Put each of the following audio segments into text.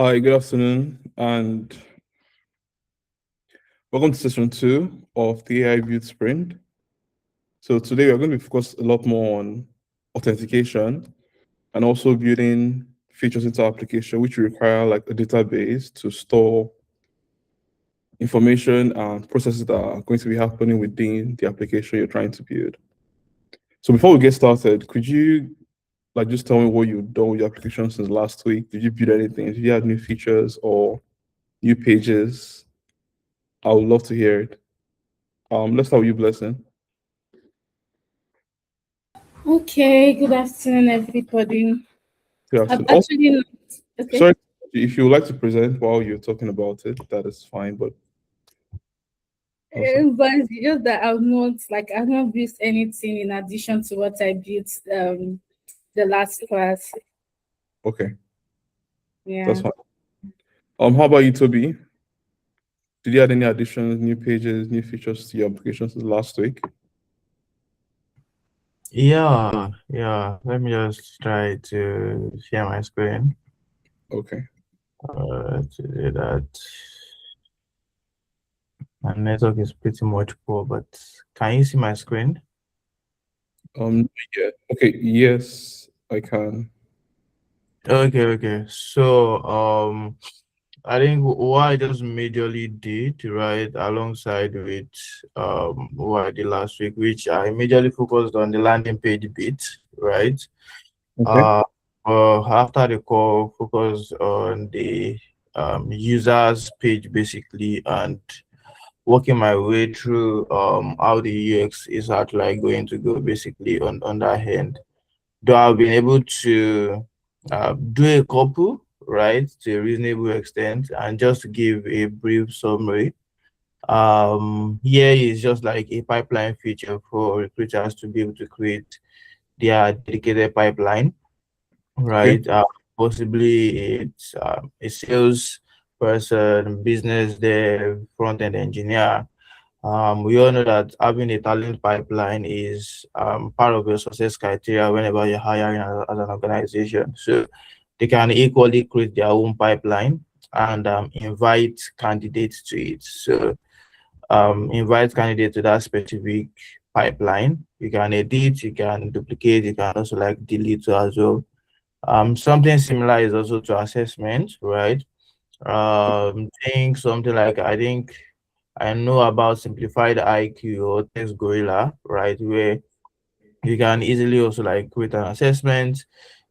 Hi, good afternoon, and welcome to session 2 of the AI Build Sprint. So today we're going to be focused a lot more on authentication and also building features into our application, which require like a database to store information and processes that are going to be happening within the application you're trying to build. So before we get started, could you just tell me what you've done with your application since last week? Did you build anything? Did you add new features or new pages? I would love to hear it. Let's start with you, Blessing. Okay, good afternoon, everybody. Good I've afternoon. Also, actually not, okay. sorry, if you would like to present while you're talking about it, that is fine. But also, But it's just that I've not built anything in addition to what I built the last class. okay, that's Yeah. fine. How about you, Toby? Did you add any additions, new pages, new features to your application since last week? Yeah. Let me just try to share my screen. Okay. To do that. My network is pretty much poor, but can you see my screen? Yeah. Okay. Yes, I can. Okay. So, I think what I just majorly did, right, alongside with what I did last week, which I majorly focused on the landing page bit, right? Okay. After the call, focus on the users page basically, and working my way through how the UX is actually going to go basically on that end. Though I've been able to do a couple, right, to a reasonable extent, and just to give a brief summary. Here is just like a pipeline feature for recruiters to be able to create their dedicated pipeline, Okay. right? Possibly it's a sales person, business dev, front-end engineer. We all know that having a talent pipeline is part of your success criteria whenever you're hiring as an organization. So they can equally create their own pipeline and invite candidates to it. So invite candidates to that specific pipeline. You can edit, you can duplicate, you can also like delete as well. Something similar is also to assessment, right? Think something like I know about simplified IQ or text gorilla, right? Where you can easily also like create an assessment,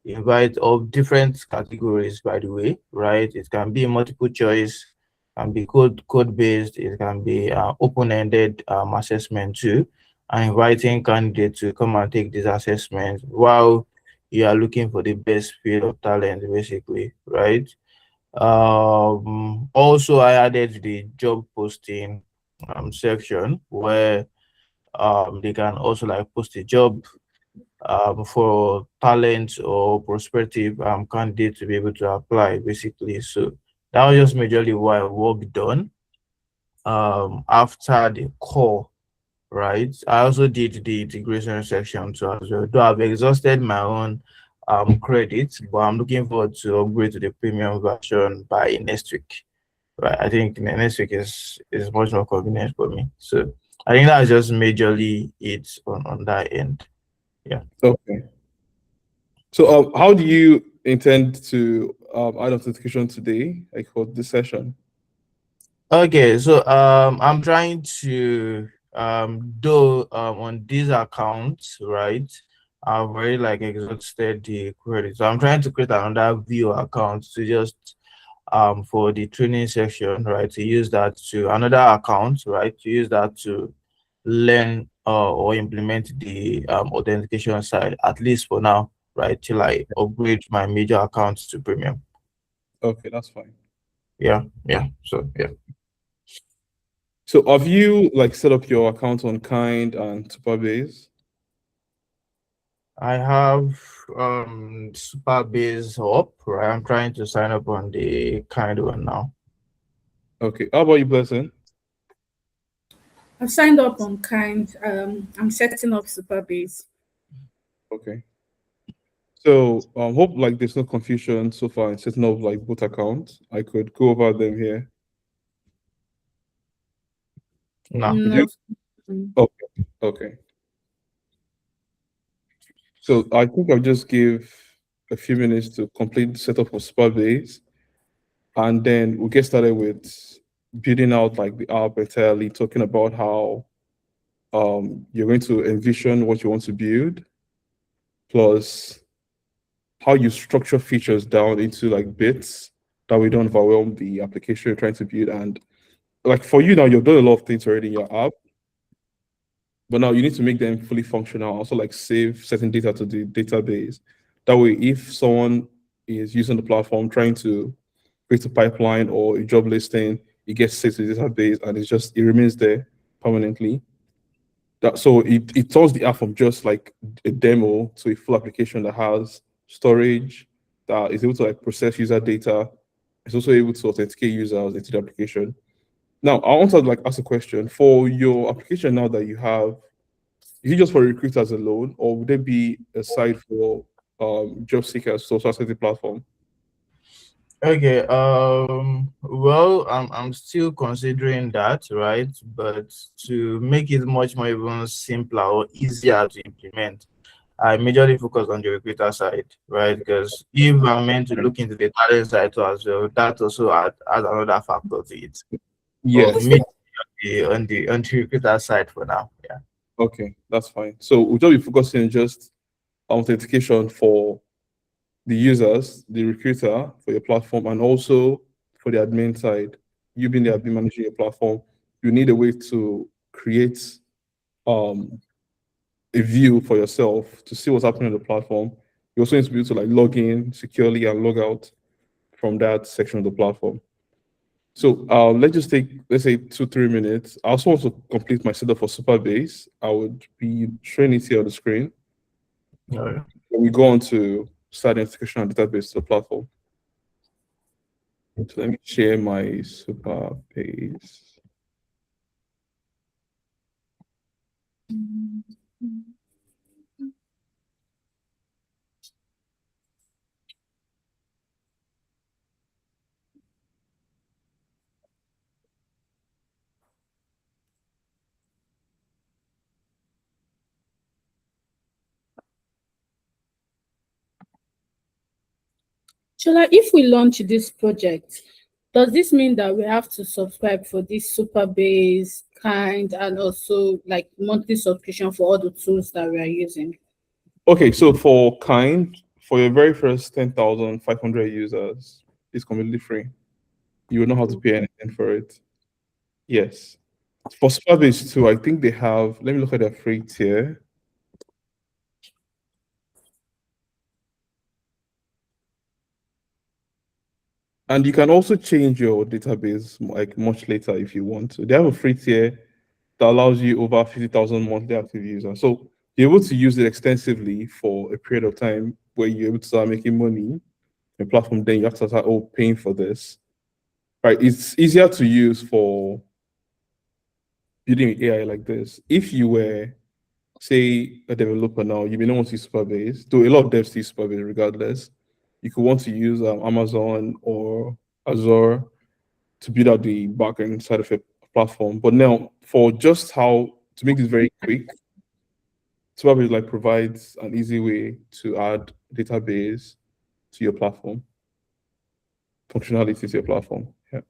invite of different categories, by the way, right? It can be multiple choice, can be code based, it can be open-ended assessment too, and inviting candidates to come and take this assessment while you are looking for the best field of talent, basically, right? Also, I added the job posting section where they can also like post a job for talent or prospective candidates to be able to apply, basically. So that was just majorly what work done after the call, right? I also did the integration section too as well. Though I've exhausted my own credits, but I'm looking forward to upgrade to the premium version by next week. Right, I think next week is much more convenient for me. So I think that's just majorly it on that end. Yeah. Okay. So, how do you intend to add authentication today, like for this session? Okay, so I'm trying to do on these accounts, right? I've already like exhausted the credit. So I'm trying to create another view account to just for the training section, right? To use that to another account, right? To use that to learn or implement the authentication side, at least for now, right? Till I upgrade my major accounts to premium. Okay, that's fine. Yeah. So yeah. So, have you like set up your account on Kind and Supabase? I have Supabase up, right? I'm trying to sign up on the kind one now. Okay. How about you, Blessing? I've signed up on Kind. I'm setting up Supabase. Okay. So hope like there's no confusion so far in setting up like both accounts. I could go over them here. No. No. Okay, okay. So I think I'll just give a few minutes to complete the setup of Supabase, and then we'll get started with building out like the app entirely, talking about how you're going to envision what you want to build, plus how you structure features down into like bits that we don't overwhelm the application you're trying to build. And like for you now, you've done a lot of things already in your app, but now you need to make them fully functional. Also, like save certain data to the database. That way, if someone is using the platform trying to create a pipeline or a job listing, it gets saved to the database and it remains there permanently. So it turns the app from just like a demo to a full application that has storage, that is able to like process user data. It's also able to authenticate users into the application. Now, I want to like ask a question for your application now that you have. Is it just for recruiters alone, or would there be a site for job seekers to also access the platform? Okay. Well, I'm still considering that, right? But to make it much more even simpler or easier to implement, I majorly focus on the recruiter side, right? Because if I'm meant to look into the talent side too as well, that also adds another factor to it. But Yes. me on the recruiter side for now. Yeah. Okay, that's fine. So we'll just be focusing on just authentication for the users, the recruiter for your platform, and also for the admin side. You being the admin managing your platform, you need a way to create um, a view for yourself to see what's happening on the platform. You also need to be able to like log in securely and log out from that section of the platform. So let's just take, let's say 2-3 minutes. I also want to complete my setup for Supabase. I would be showing it here on the screen. Yeah. When we go on to start integration and database to the platform. So let me share my Supabase. Shola, if we launch this project, does this mean that we have to subscribe for this Supabase kind and also like monthly subscription for all the tools that we are using? Okay, so for Kind, for your very first 10,500 users, it's completely free. You will not have to pay anything for it. Yes. For Supabase too, I think they have, let me look at their free tier. And you can also change your database like much later if you want to. They have a free tier that allows you over 50,000 monthly active users. So you're able to use it extensively for a period of time where you're able to start making money. The platform, then you have to start paying for this. Right? It's easier to use for building AI like this. If you were, say, a developer now, you may not want to use Supabase, though a lot of devs use Supabase regardless. You could want to use Amazon or Azure to build out the backend side of a platform. But now, for just how to make this very quick, Supabase like provides an easy way to add database to your platform, functionality to your platform. Yeah.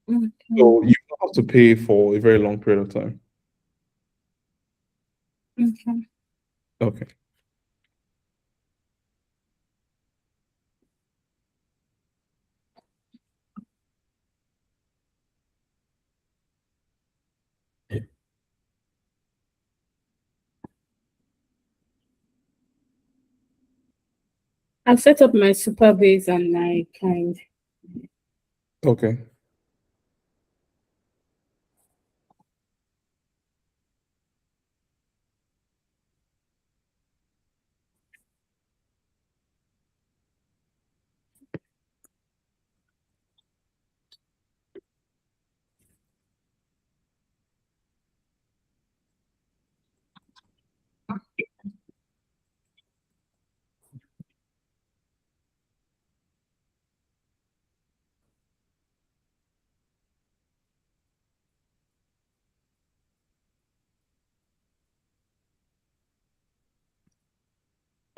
So you don't have to pay for a very long period of time. Okay. Okay. I've set up my Supabase and my kind. Okay.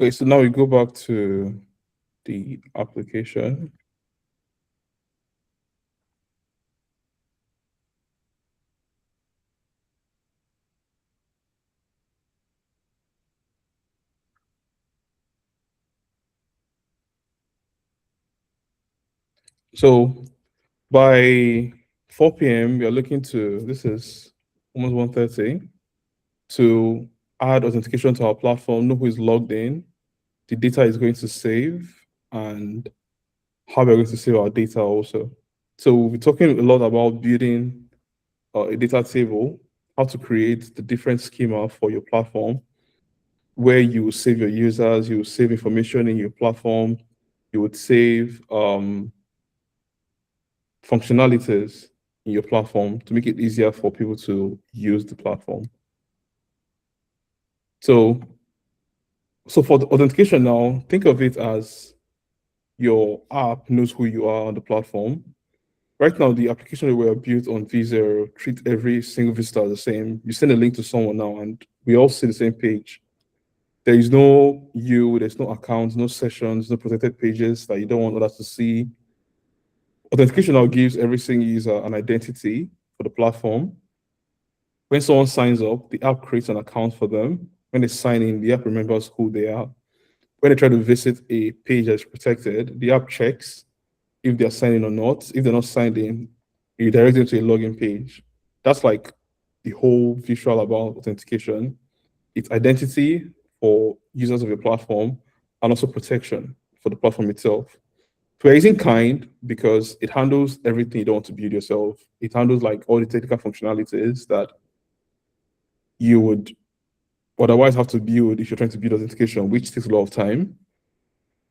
Okay, so now we go back to the application. So by 4 p.m., we are looking to, this is almost 1:30, to add authentication to our platform, know who is logged in, the data is going to save, and how we're going to save our data also. So we'll be talking a lot about building a data table, how to create the different schema for your platform, where you save your users, you save information in your platform, you would save functionalities in your platform to make it easier for people to use the platform. So for the authentication now, think of it as your app knows who you are on the platform. Right now, the application that were built on V0 treat every single visitor the same. You send a link to someone now, and we all see the same page. There is no there's no accounts, no sessions, no protected pages that you don't want others to see. Authentication now gives every single user an identity for the platform. When someone signs up, the app creates an account for them. When they sign in, the app remembers who they are. When they try to visit a page that's protected, the app checks if they're signed in or not. If they're not signed in, you direct them to a login page. That's like the whole visual about authentication. It's identity for users of your platform and also protection for the platform itself. So we're using Kind because it handles everything you don't want to build yourself. It handles like all the technical functionalities that you would otherwise have to build if you're trying to build authentication, which takes a lot of time.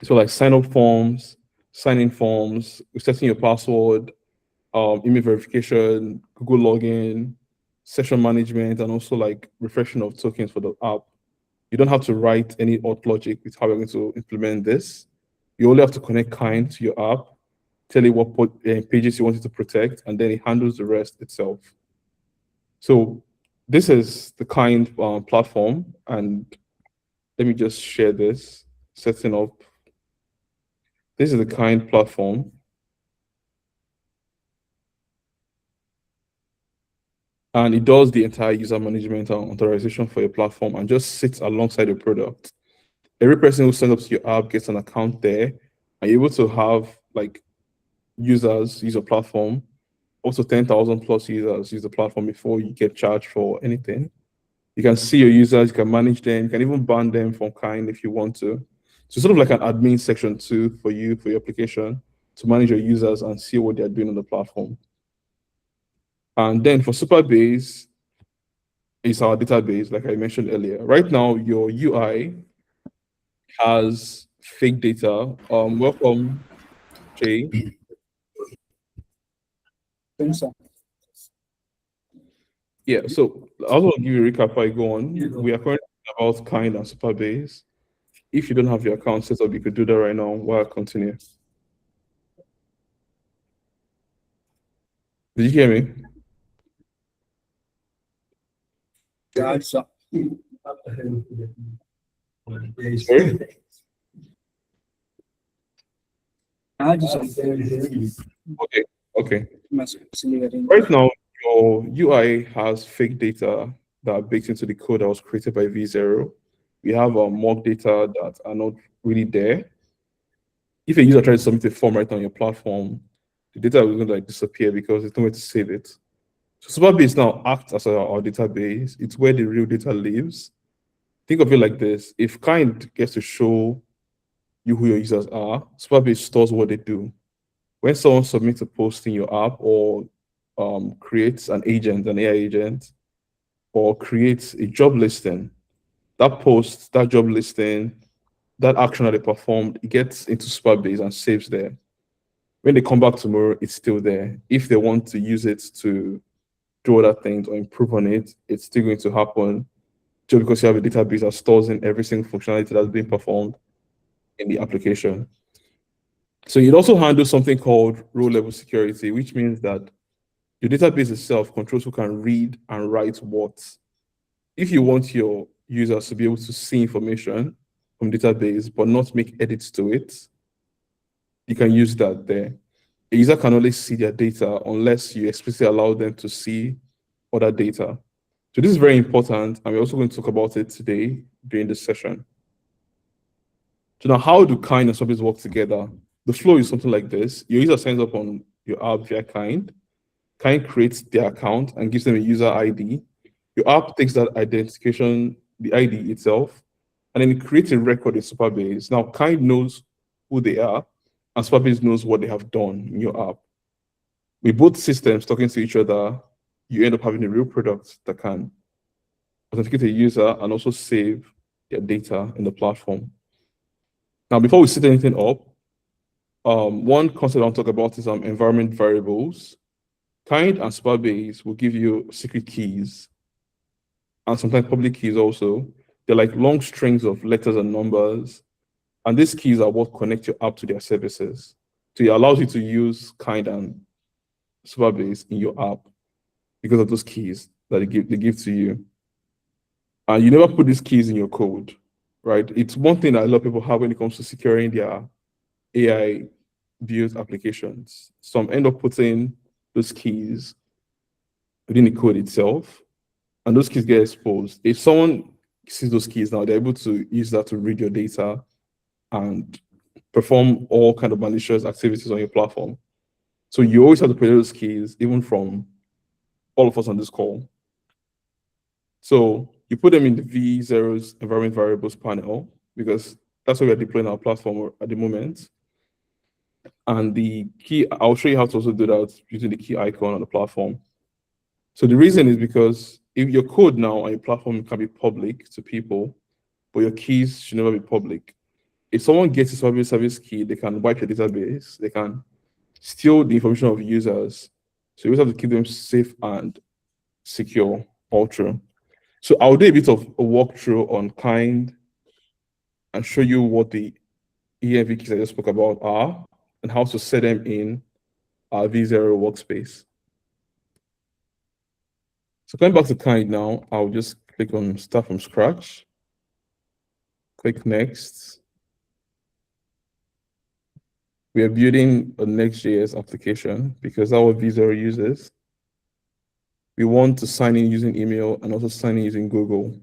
So like sign up forms, sign in forms, setting your password, email verification, Google login, session management, and also like refreshing of tokens for the app. You don't have to write any auth logic with how you're going to implement this. You only have to connect Kind to your app, tell it what pages you want it to protect, and then it handles the rest itself. So this is the Kind platform, and let me just share this, setting up. This is the Kind platform. And it does the entire user management and authorization for your platform and just sits alongside your product. Every person who signs up to your app gets an account there, and you're able to have like users use your platform. Also 10,000 plus users use the platform before you get charged for anything. You can see your users, you can manage them, you can even ban them from Kind if you want to. So sort of like an admin section too for you, for your application, to manage your users and see what they're doing on the platform. And then for Supabase, it's our database, like I mentioned earlier. Right now, your UI has fake data. Welcome, Jay. Yeah, so I also want to give you a recap before I go on. We are currently about Kind and Supabase. If you don't have your account set up, you could do that right now while I continue. Did you hear me? Sorry? Okay, okay. Right now, your UI has fake data that are baked into the code that was created by V0. We have mock data that are not really there. If a user tries to submit a form right now on your platform, the data is going to like disappear because there's no way to save it. So Supabase now acts as our database. It's where the real data lives. Think of it like this. If Kind gets to show you who your users are, Supabase stores what they do. When someone submits a post in your app or creates an agent, an AI agent, or creates a job listing, that post, that job listing, that action that they performed, it gets into Supabase and saves there. When they come back tomorrow, it's still there. If they want to use it to do other things or improve on it, it's still going to happen just because you have a database that stores in every single functionality that's being performed in the application. So you'd also handle something called row level security, which means that your database itself controls who can read and write what. If you want your users to be able to see information from database, but not make edits to it, you can use that there. A user can only see their data unless you explicitly allow them to see other data. So this is very important, and we're also going to talk about it today during this session. So now, how do Kind and Supabase work together? The flow is something like this. Your user signs up on your app via Kind. Kind creates their account and gives them a user ID. Your app takes that identification, the ID itself, and then it creates a record in Supabase. Now, Kind knows who they are, and Supabase knows what they have done in your app. With both systems talking to each other, you end up having a real product that can authenticate a user and also save their data in the platform. Now, before we set anything up, one concept I'll talk about is environment variables. Kind and Supabase will give you secret keys and sometimes public keys also. They're like long strings of letters and numbers. And these keys are what connect your app to their services. So it allows you to use Kind and Supabase in your app because of those keys that they give to you. And you never put these keys in your code, right? It's one thing that a lot of people have when it comes to securing their AI built applications. Some end up putting those keys within the code itself, and those keys get exposed. If someone sees those keys now, they're able to use that to read your data and perform all kind of malicious activities on your platform. So you always have to protect those keys, even from all of us on this call. So you put them in the V0's environment variables panel, because that's where we're deploying our platform at the moment. And the key, I'll show you how to also do that using the key icon on the platform. So the reason is because if your code now on your platform can be public to people, but your keys should never be public. If someone gets a service key, they can wipe your database, they can steal the information of users. So you always have to keep them safe and secure all through. So I'll do a bit of a walkthrough on Kind and show you what the ENV keys I just spoke about are and how to set them in our V0 workspace. So going back to Kind now, I'll just click on Start from Scratch. Click Next. We are building a Next.js application because that's what V0 uses. We want to sign in using email and also sign in using Google.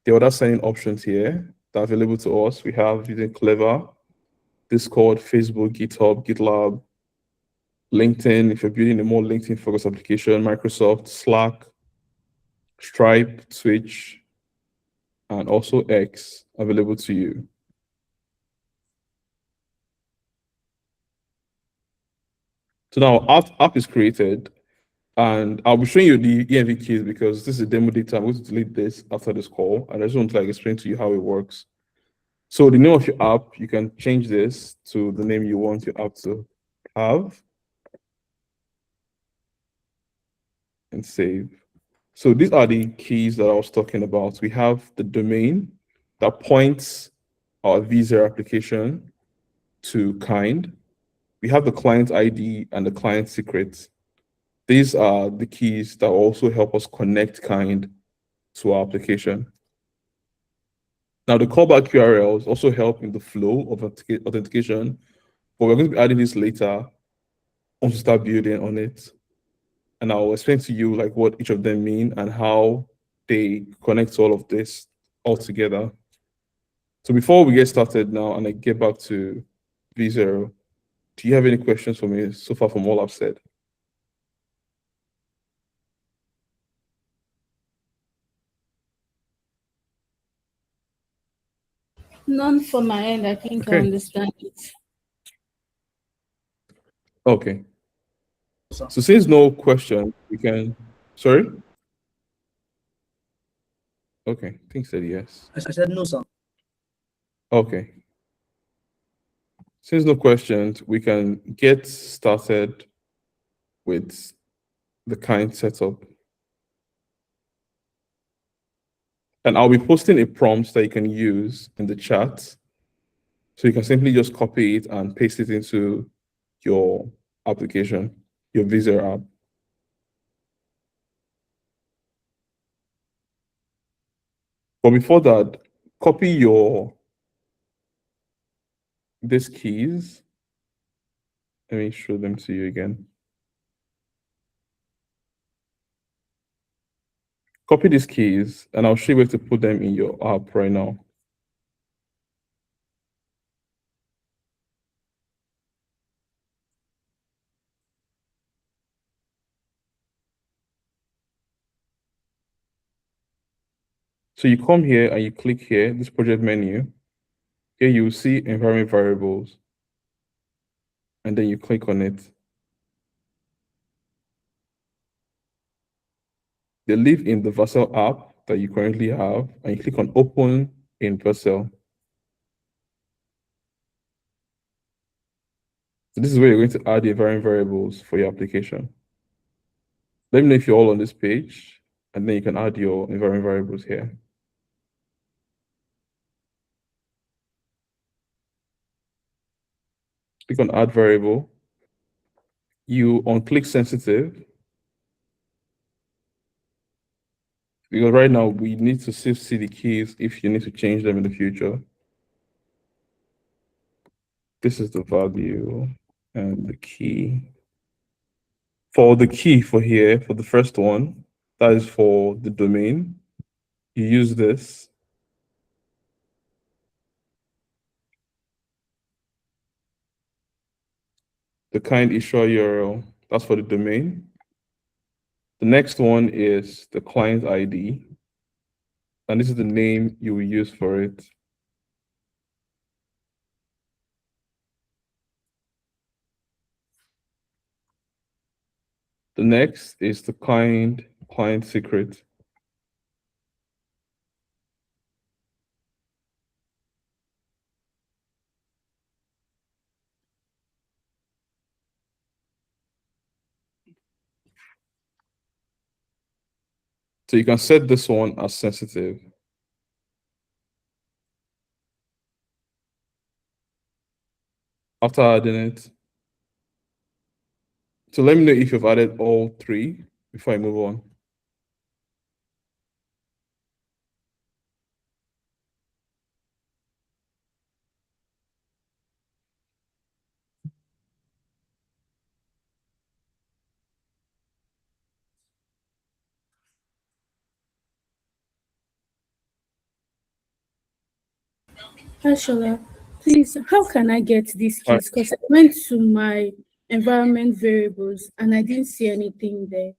The other sign-in options here that are available to us, we have using Clever, Discord, Facebook, GitHub, GitLab, LinkedIn, if you're building a more LinkedIn-focused application, Microsoft, Slack, Stripe, Twitch, and also X available to you. So now app is created, and I'll be showing you the ENV keys because this is demo data. I'm going to delete this after this call, and I just want to explain to you how it works. So the name of your app, you can change this to the name you want your app to have and save. So these are the keys that I was talking about. We have the domain that points our V0 application to Kind. We have the client ID and the client secret. These are the keys that also help us connect Kind to our application. Now, the callback URLs also help in the flow of authentication, but we're going to be adding this later once we start building on it. And I'll explain to you like what each of them mean and how they connect to all of this all together. So before we get started now and I get back to V0, do you have any questions for me so far from all I've said? None from my end. I think I Okay. understand it. Okay. So since no question, we can, sorry? Okay, I think said yes. I said no, sir. Okay. Since no questions, we can get started with the Kind setup. And I'll be posting a prompt that you can use in the chat. So you can simply just copy it and paste it into your application, your V0 app. But before that, copy your these keys. Let me show them to you again. Copy these keys, and I'll show you where to put them in your app right now. So you come here and you click here, this project menu. Here you will see environment variables. And then you click on it. They live in the Vercel app that you currently have, and you click on open in Vercel. So this is where you're going to add the environment variables for your application. Let me know if you're all on this page, and then you can add your environment variables here. Click on add variable. You unclick sensitive, because right now we need to still see the keys if you need to change them in the future. This is the value and the key. For the key for here, for the first one, that is for the domain. You use this. The kind issue URL, that's for the domain. The next one is the client ID. And this is the name you will use for it. The next is the client secret. So you can set this one as sensitive. After adding it, so let me know if you've added all three before I move on. Hi, Shola. Please, how can I get these All right. keys? Because I went to my environment variables and I didn't see anything there.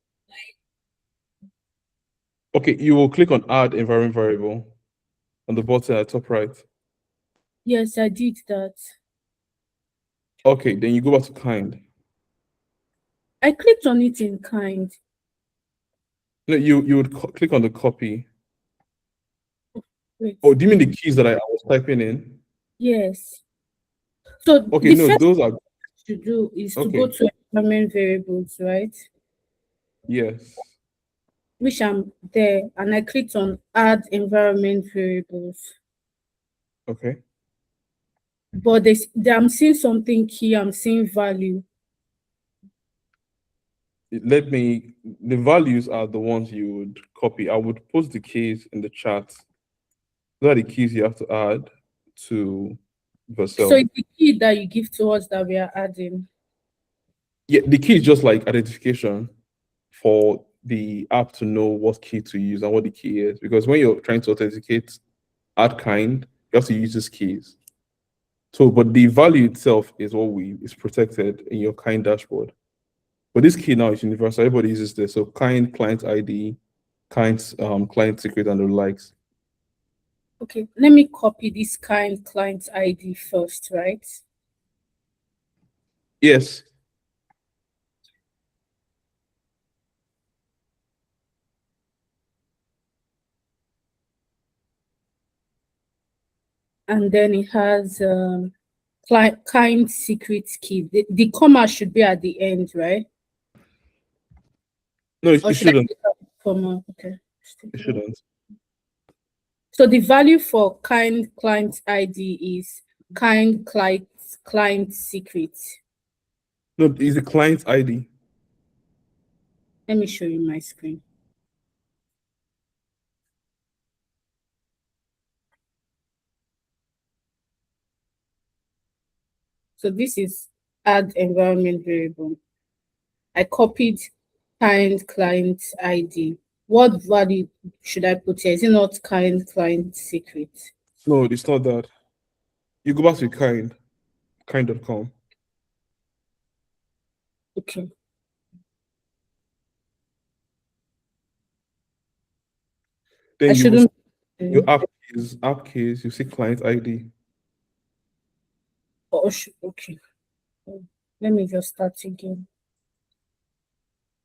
Okay, you will click on add environment variable on the bottom at top right. Yes, I did that. Okay, then you go back to kind. I clicked on it in kind. No, you would click on the copy. Wait. Oh, do you mean the keys that I was typing in? Yes. So Okay, the no, first those are thing to do is to okay. go to environment variables, right? Yes. Which I'm there, and I clicked on add environment variables. Okay. But I'm seeing something key, I'm seeing value. The values are the ones you would copy. I would post the keys in the chat. Those are the keys you have to add to So Vercel. it's the key that you give to us that we are adding. Yeah, the key is just like identification for the app to know what key to use and what the key is. Because when you're trying to authenticate add kind, you have to use these keys. So, but the value itself is what is protected in your kind dashboard. But this key now is universal. Everybody uses this. So kind client ID, kind client secret, and the likes. Okay, let me copy this kind client ID first, right? Yes. And then it has kind secret key. The comma should be at the end, right? No, Or it should I shouldn't. take out the comma? Okay. It shouldn't. So the value for kind client ID is kind client secret. No, it's the client ID. Let me show you my screen. So this is add environment variable. I copied kind client ID. What value should I put here? Is it not kind client secret? No, it's not that. You go back to kind.com. Okay. Then I you will, shouldn't. your app keys, you see client ID. Okay. Let me just start again.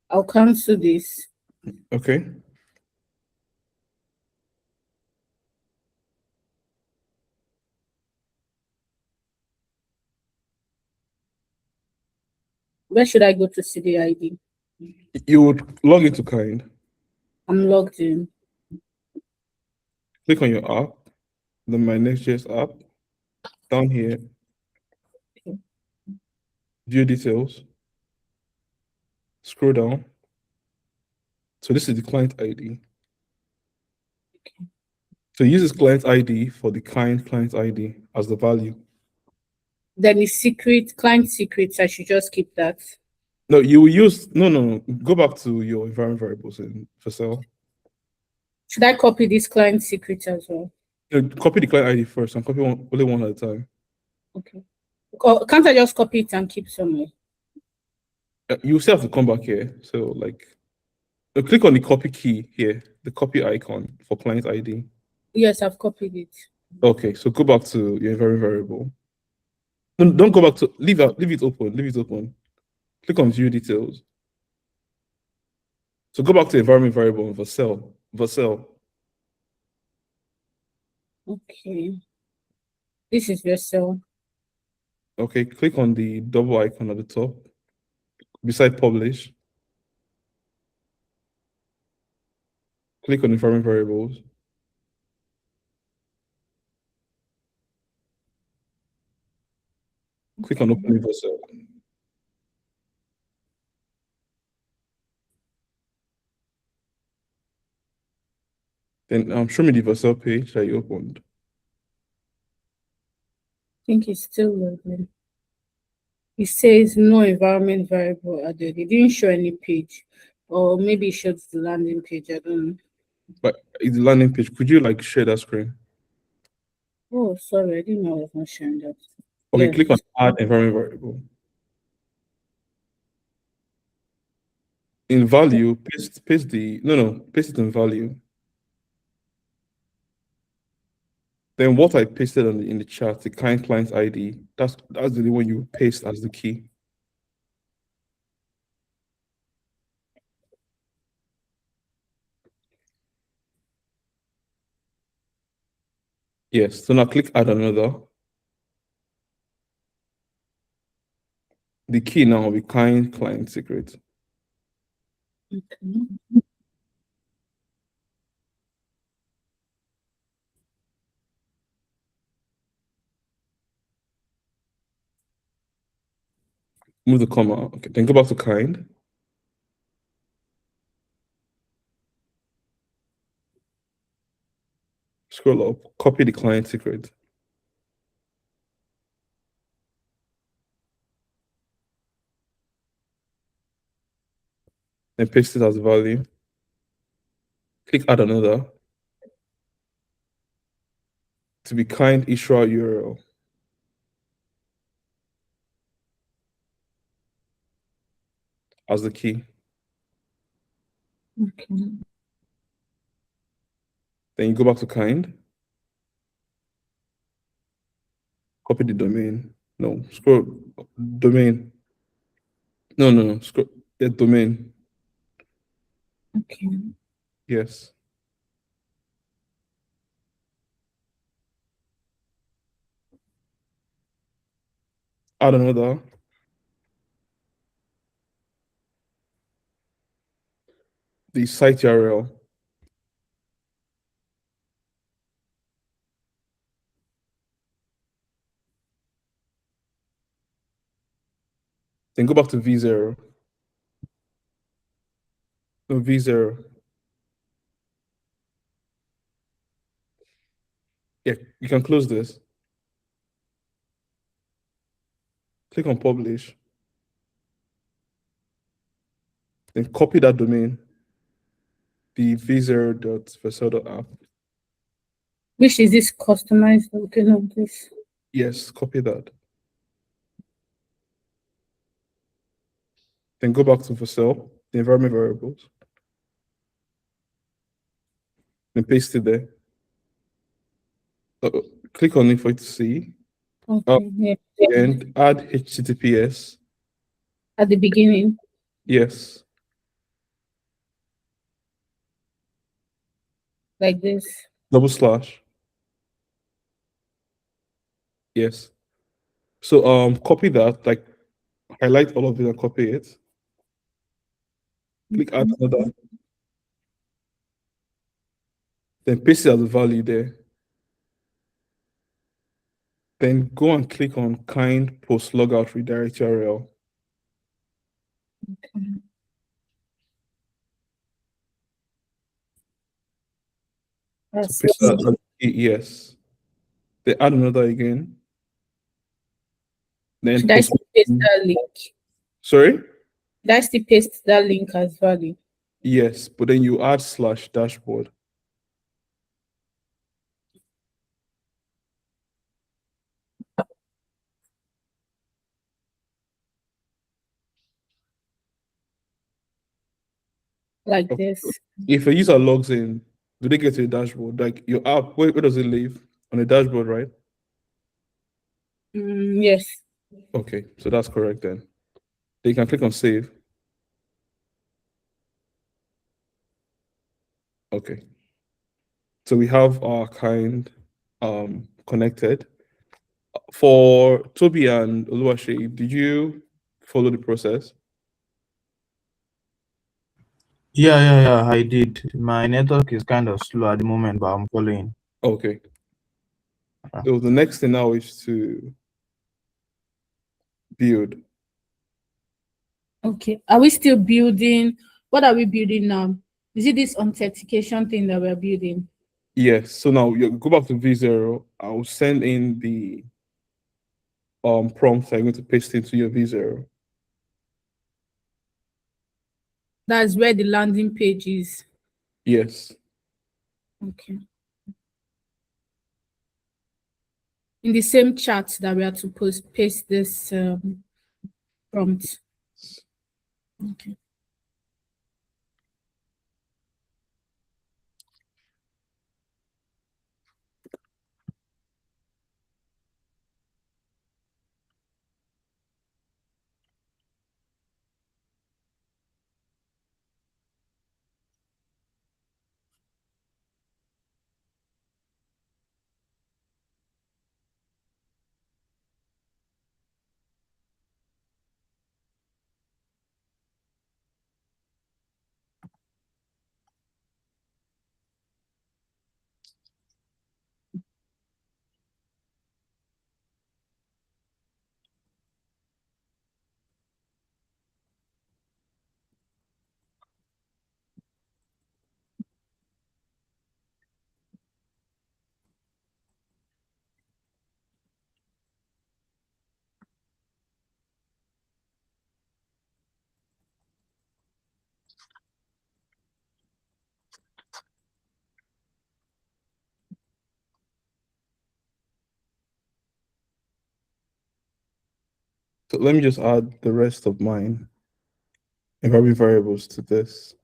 I'll cancel this. Okay. Where should I go to see the ID? You would log into kind, I'm logged in. click on your app, then my Next.js app, down here, Okay. view details, scroll down. So this is the client ID. Okay. So use this client ID for the kind client ID as the value. Then the secret, client secrets, I should just keep that. No, you will use, no. Go back to your environment variables in Vercel. Should I copy this client secret as well? Copy the client ID first and copy only one at a time. Okay. Or can't I just copy it and keep somewhere? You still have to come back here. So like, click on the copy key here, the copy icon for client ID. Yes, I've copied it. Okay, so go back to your environment variable. No, don't go back to, leave it open. Click on view details. So go back to environment variable in Vercel. Okay. This is Vercel. Okay, click on the double icon at the top beside publish. Click on environment variables. Click on open Vercel. Then show me the Vercel page that you opened. I think it's still loading. It says no environment variable added. It didn't show any page. Or maybe it shows the landing page. I don't know. But it's the landing page. Could you like share that screen? Oh, sorry, I didn't know I was not sharing that. Okay, Yeah. click on add environment variable. In value, paste it in value. Then what I pasted in the chat, the kind client ID, that's the one you paste as the key. Yes, so now click add another. The key now will be kind client secret. Okay. Move the comma. Okay, then go back to kind. Scroll up, copy the client secret. Then paste it as value. Click add another. To be kind, issuer URL as the key. Okay. Then you go back to kind. Copy the domain. No, scroll domain. No. Scroll the domain. Okay. Yes. Add another. The site URL. Then go back to V0. No, V0. Yeah, you can close this. click on publish, then copy that domain, the v0.vercel.app. Which is this customized looking of this? Yes, copy that. Then go back to Vercel, the environment variables. Then paste it there. Click on it for it to see. Okay, yeah. And add HTTPS. At the beginning, Yes. like this. // Yes. So copy that, like highlight all of it and copy it. Click add another. Then paste it as a value there. Then go and click on kind post-logout redirect URL. Okay. So paste that, yes. Then add another again. Then Should I still paste that link? Sorry? Should I still paste that link as value? Yes, but then you add /dashboard. Like this. If a user logs in, do they get to the dashboard? Like your app, where does it live? On the dashboard, right? Yes. Okay, so that's correct then. Then you can click on save. Okay. So we have our kind connected. For Tobi and Oluwaseyi, did you follow the process? Yeah, I did. My network is kind of slow at the moment, but I'm following. Okay. So the next thing now is to build. Okay. Are we still building? What are we building now? Is it this authentication thing that we're building? Yes. So now you go back to V0. I'll send in the prompt I'm going to paste into your V0. That's where the landing page is. Yes. Okay. In the same chat that we are to paste this prompt. Okay. So let me just add the rest of mine environment variables to this.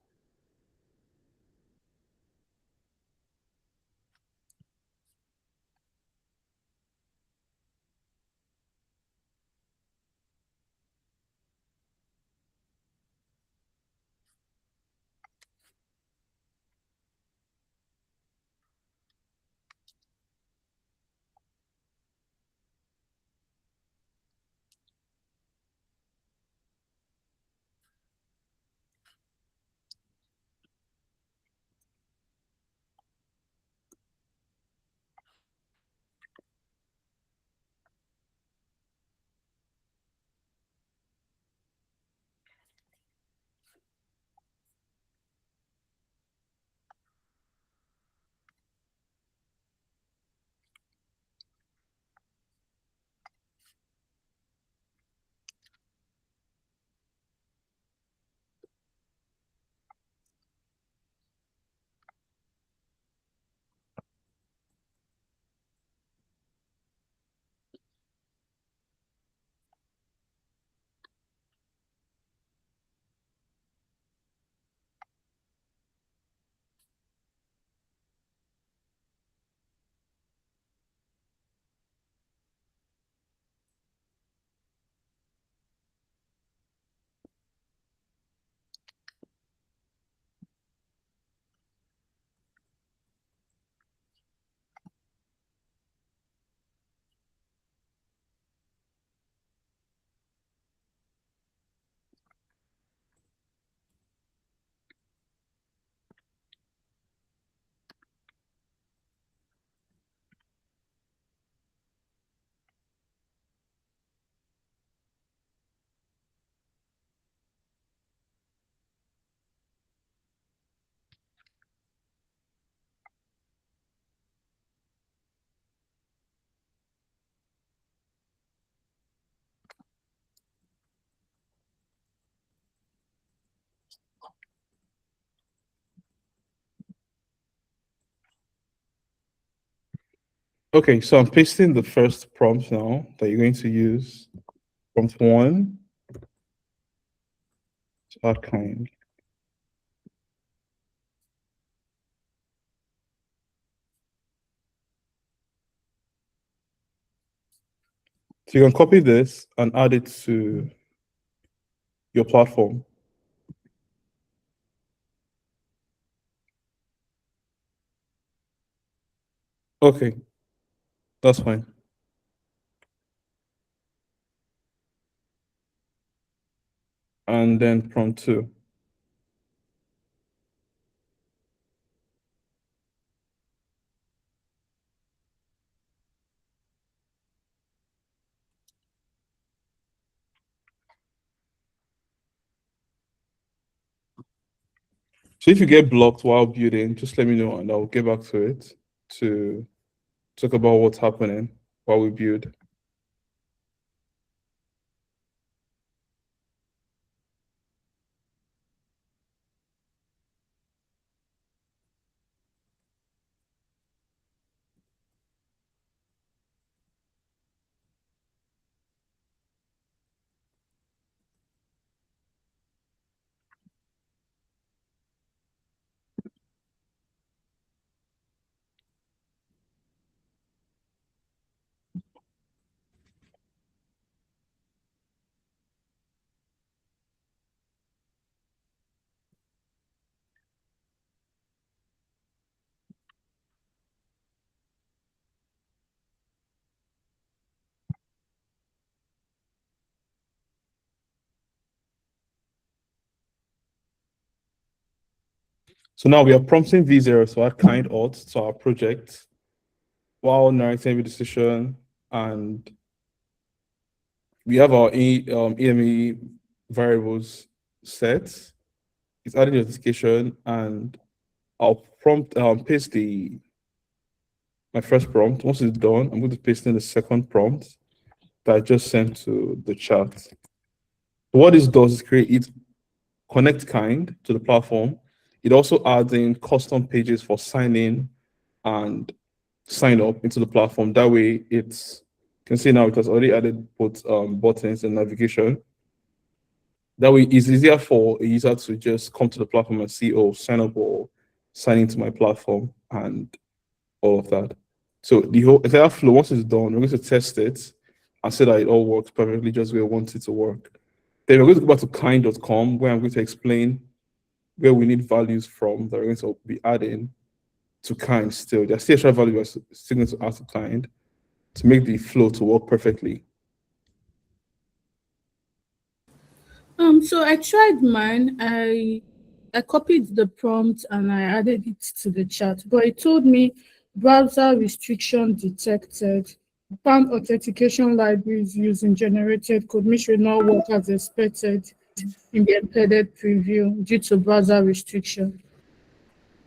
Okay, so I'm pasting the first prompt now that you're going to use. Prompt 1 to add kind. So you can copy this and add it to your platform. Okay, that's fine. And then prompt 2. So if you get blocked while building, just let me know and I'll get back to it to talk about what's happening while we build. So now we are prompting V0 to add kind auth to our project while narrating every decision, and we have our EME variables set. It's adding the authentication, and I'll paste my first prompt. Once it's done, I'm going to paste in the second prompt that I just sent to the chat. What this does is connect kind to the platform. It also adds in custom pages for sign in and sign up into the platform. That way, you can see now it has already added both buttons and navigation. That way, it's easier for a user to just come to the platform and see, oh, sign up or sign into my platform and all of that. So the whole entire flow, once it's done, we're going to test it and say that it all works perfectly just where we want it to work. Then we're going to go back to kind.com where I'm going to explain where we need values from that we're going to be adding to kind still. There's still extra value we're still going to add to kind to make the flow to work perfectly. So I tried mine. I copied the prompt and I added it to the chat, but it told me browser restriction detected. Found authentication libraries using generated code, which will not work as expected in the embedded preview due to browser restriction.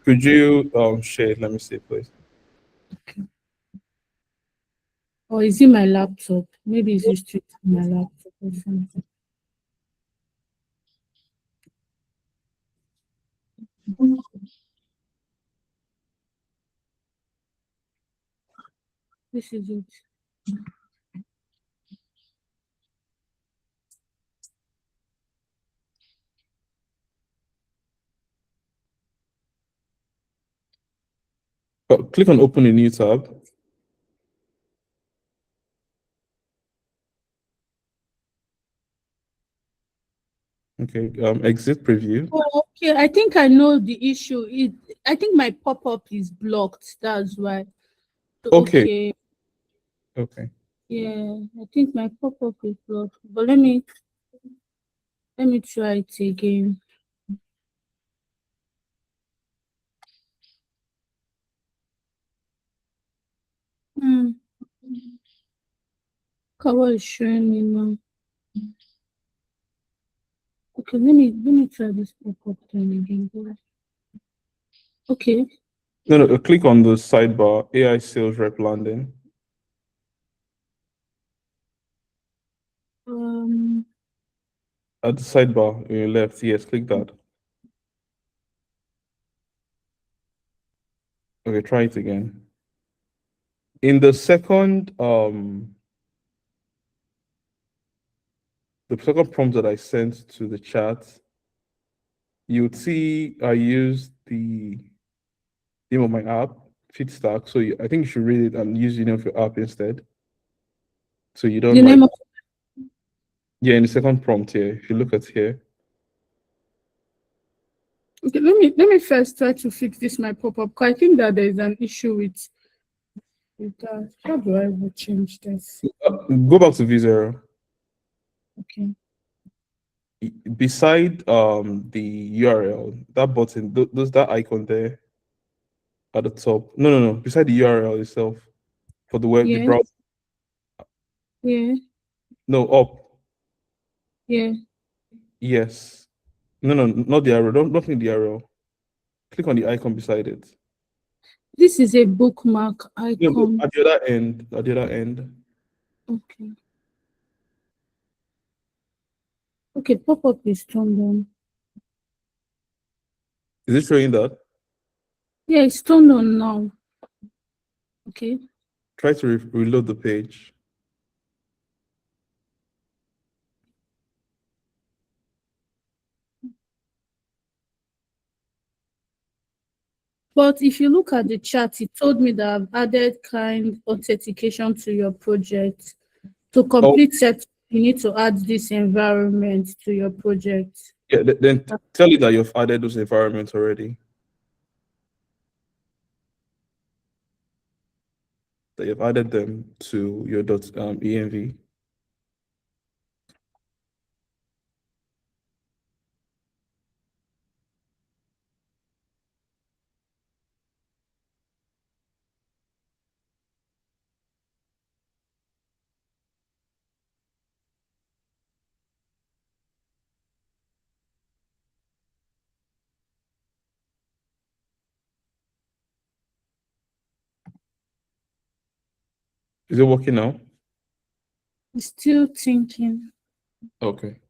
Could you share it? Let me see, please. Okay. Or is it my laptop? Maybe it's restricted to my laptop or something. This is it. Click on open a new tab. Okay, exit preview. Oh, okay, I think I know the issue. I think my pop-up is blocked. That's why. Okay. Okay. Yeah, I think my pop-up is blocked. But let me try it again. Cover is showing me now. Okay, let me try this pop-up thing again. Okay. No, click on the sidebar, AI sales rep landing. At the sidebar on your left, yes, click that. Okay, try it again. In the second prompt that I sent to the chat, you would see I used the name of my app, Paystack. So I think you should read it and use the name of your app instead. So you don't The name of yeah, in the second prompt here, if you look at here. okay, let me first try to fix this my pop-up because I think that there is an issue with that. How do I even change this? Go back to V0. Okay. Beside the URL, that button, there's that icon there at the top. No. Beside the URL itself for the web, the Yeah. browser. Yeah. No, up. Yeah. Yes. No, not the arrow. Don't click the arrow. Click on the icon beside it. This is a bookmark No, icon. at the other end. At the other end. Okay. Okay, pop-up is turned on. Is it showing that? Yeah, it's turned on now. Okay. Try to reload the page. But if you look at the chat, it told me that I've added kind authentication to your project. To complete set, you need to add this environment to your project. Yeah, then tell it that you've added those environments already. That you've added them to your .env. Is it working now? It's still thinking. Okay.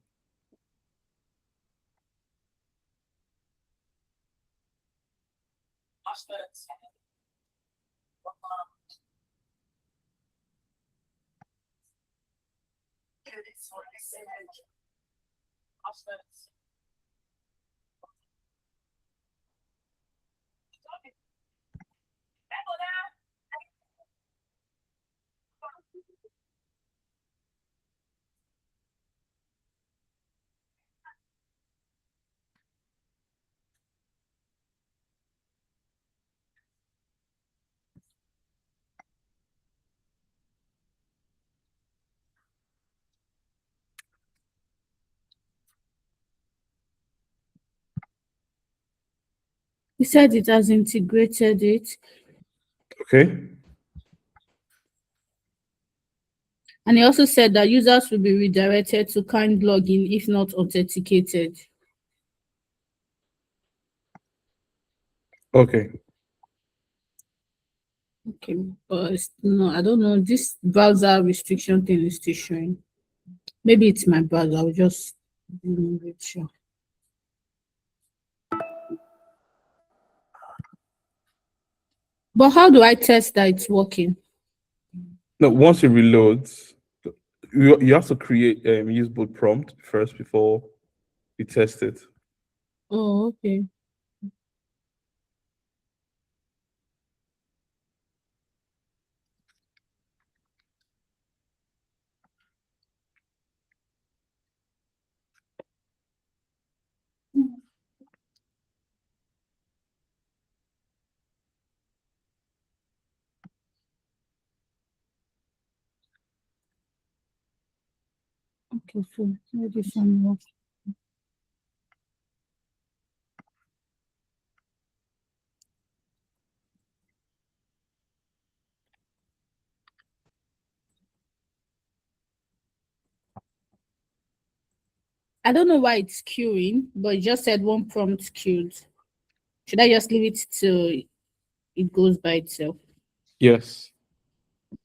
He said it has integrated it. Okay. And he also said that users will be redirected to kind login if not authenticated. Okay. Okay, but no, I don't know. This browser restriction thing is still showing. Maybe it's my browser. I'll just remove it. Sure. But how do I test that it's working? No, once it reloads, you have to create use boot prompt first before you test it. Oh, okay. Okay, so let this one work. I don't know why it's queuing, but it just said one prompt queued. Should I just leave it till it goes by itself? Yes.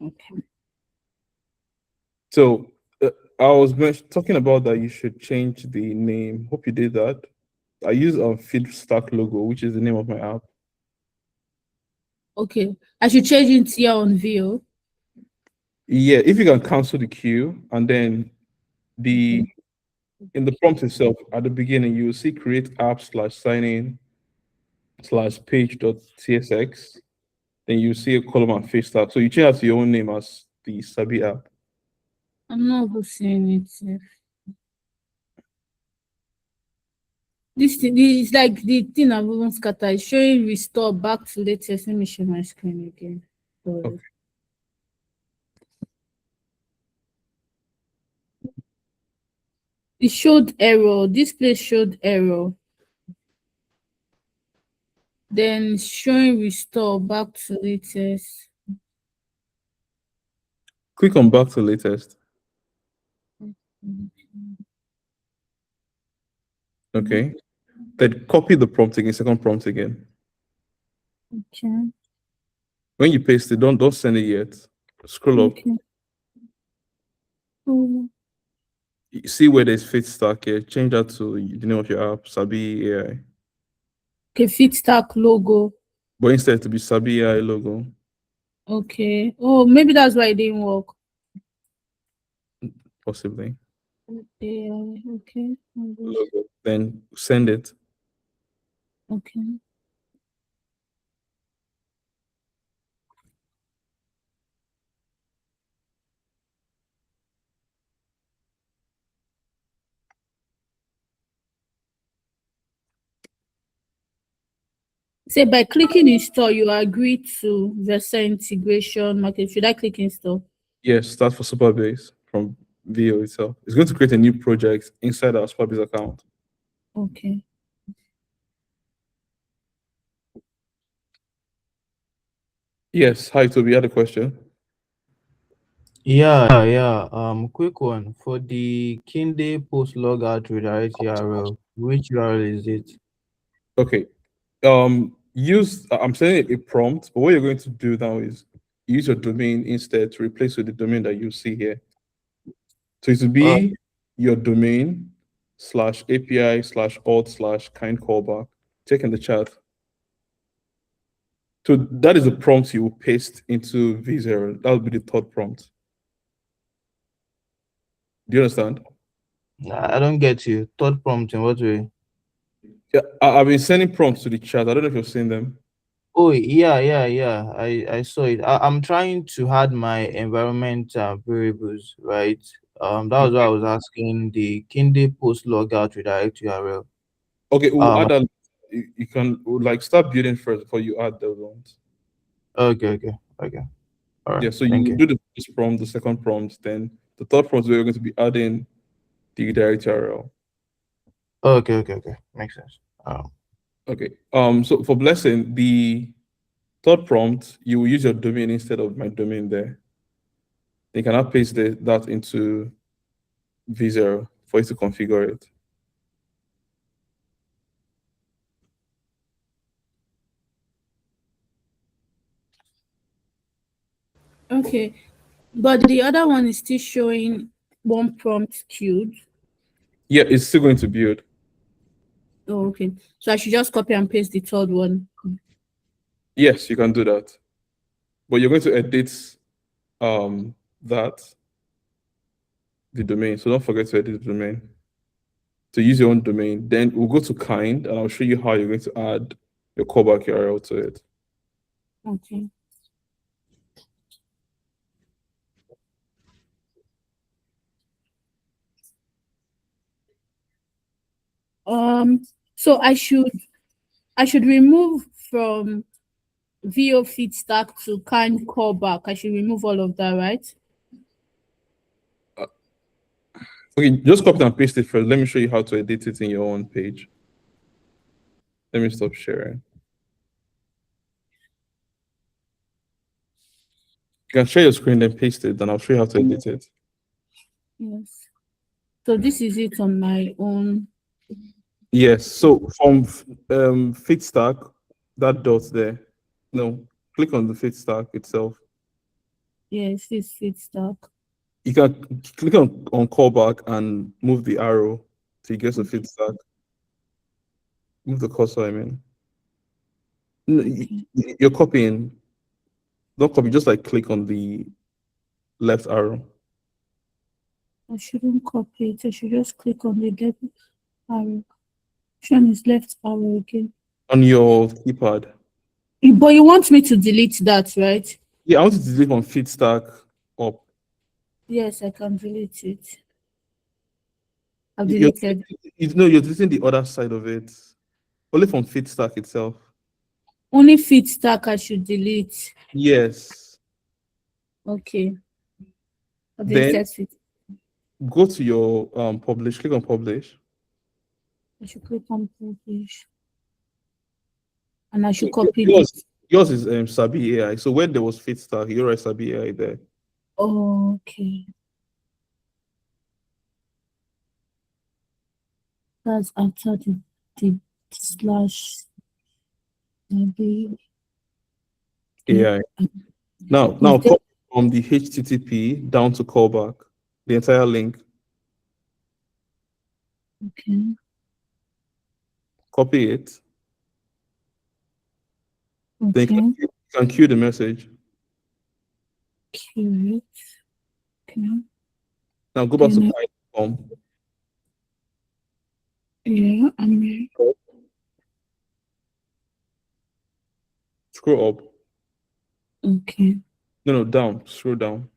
Okay. So I was talking about that you should change the name. Hope you did that. I use Feedstack logo, which is the name of my app. Okay. I should change it here on view. Yeah, if you can cancel the queue and then in the prompt itself at the beginning, you will see create app / sign in / page.tsx. Then you see a column and face tag. So you change out your own name as the Sabi app. I'm not even seeing it here. This is like the thing I've even scattered. It's showing restore back to latest. Let me share my screen again. Sorry. Okay. It showed error. This place showed error. Then showing restore back to latest. Click on back to latest. Okay. Then copy the prompt again, second prompt again. Okay. When you paste it, don't send it yet. Scroll up. Okay. Oh, You see where there's fit stack here. Change that to the name of your app, Sabi AI. okay, fit stack logo. But instead to be Sabi AI logo. Okay. Oh, maybe that's why it didn't work. Possibly. AI. Okay. Logo. Then send it. Okay. Say by clicking install, you agree to Vercel integration market. Should I click install? Yes, start for Supabase from VO itself. It's going to create a new project inside our Supabase account. Okay. Yes. Hi, Tobi. You had a question? Yeah. Quick one. For the Kinde post-logout redirect URL, which URL is it? Okay. I'm sending a prompt, but what you're going to do now is use your domain instead to replace with the domain that you see here. So it will be your domain /API /auth /kind callback. Check in the chat. So that is the prompt you will paste into V0. That will be the third prompt. Do you understand? I don't get you. Third prompt in what way? Yeah, I've been sending prompts to the chat. I don't know if you've seen them. Oh, yeah. I saw it. I'm trying to add my environment variables, right? That was why I was asking the Kinde post-logout redirect URL. Okay, we'll add that. You can like start building first before you add those ones. Okay. All right. Yeah, so Thank you you. do the first prompt, the second prompt, then the third prompt where you're going to be adding the direct URL. Okay. Makes sense. Okay. So for blessing, the third prompt, you will use your domain instead of my domain there. You cannot paste that into V0 for you to configure it. Okay. But the other one is still showing one prompt queued. Yeah, it's still going to build. Oh, okay. So I should just copy and paste the third one. Yes, you can do that. But you're going to edit the domain. So don't forget to edit the domain. To use your own domain. Then we'll go to kind and I'll show you how you're going to add your callback URL to it. Okay. So I should remove from VO feed stack to kind callback. I should remove all of that, right? Okay, just copy and paste it first. Let me show you how to edit it in your own page. Let me stop sharing. You can share your screen, then paste it, then I'll show you how to edit it. Yes. So this is it on my own. Yes. So from feed stack, that dot there. No, click on the feed stack itself. Yes, it's feed stack. You can click on callback and move the arrow till you get to feed stack. Move the cursor, I mean. No, you're copying. Don't copy, just like click on the left arrow. I shouldn't copy it. I should just click on the left arrow. Which one is left arrow again? On your keypad. But you want me to delete that, right? Yeah, I want to delete on Paystack up. Yes, I can delete it. I've You're, deleted. you're deleting the other side of it. Only from Paystack itself. Only Paystack I should delete. Yes. Okay. I've Then deleted it. go to your publish, click on publish. I should click on publish. And I should copy this. Yours is Sabi AI. So when there was Paystack, you write Sabi AI there. Oh, okay. That's after the slash maybe AI. Now copy from the HTTP down to callback, the entire link. Okay. Copy it. Okay. Then you can queue the message. Queue it. Okay. Now go back to Python. Yeah, I'm ready. Scroll up. Okay. No, down. Scroll down.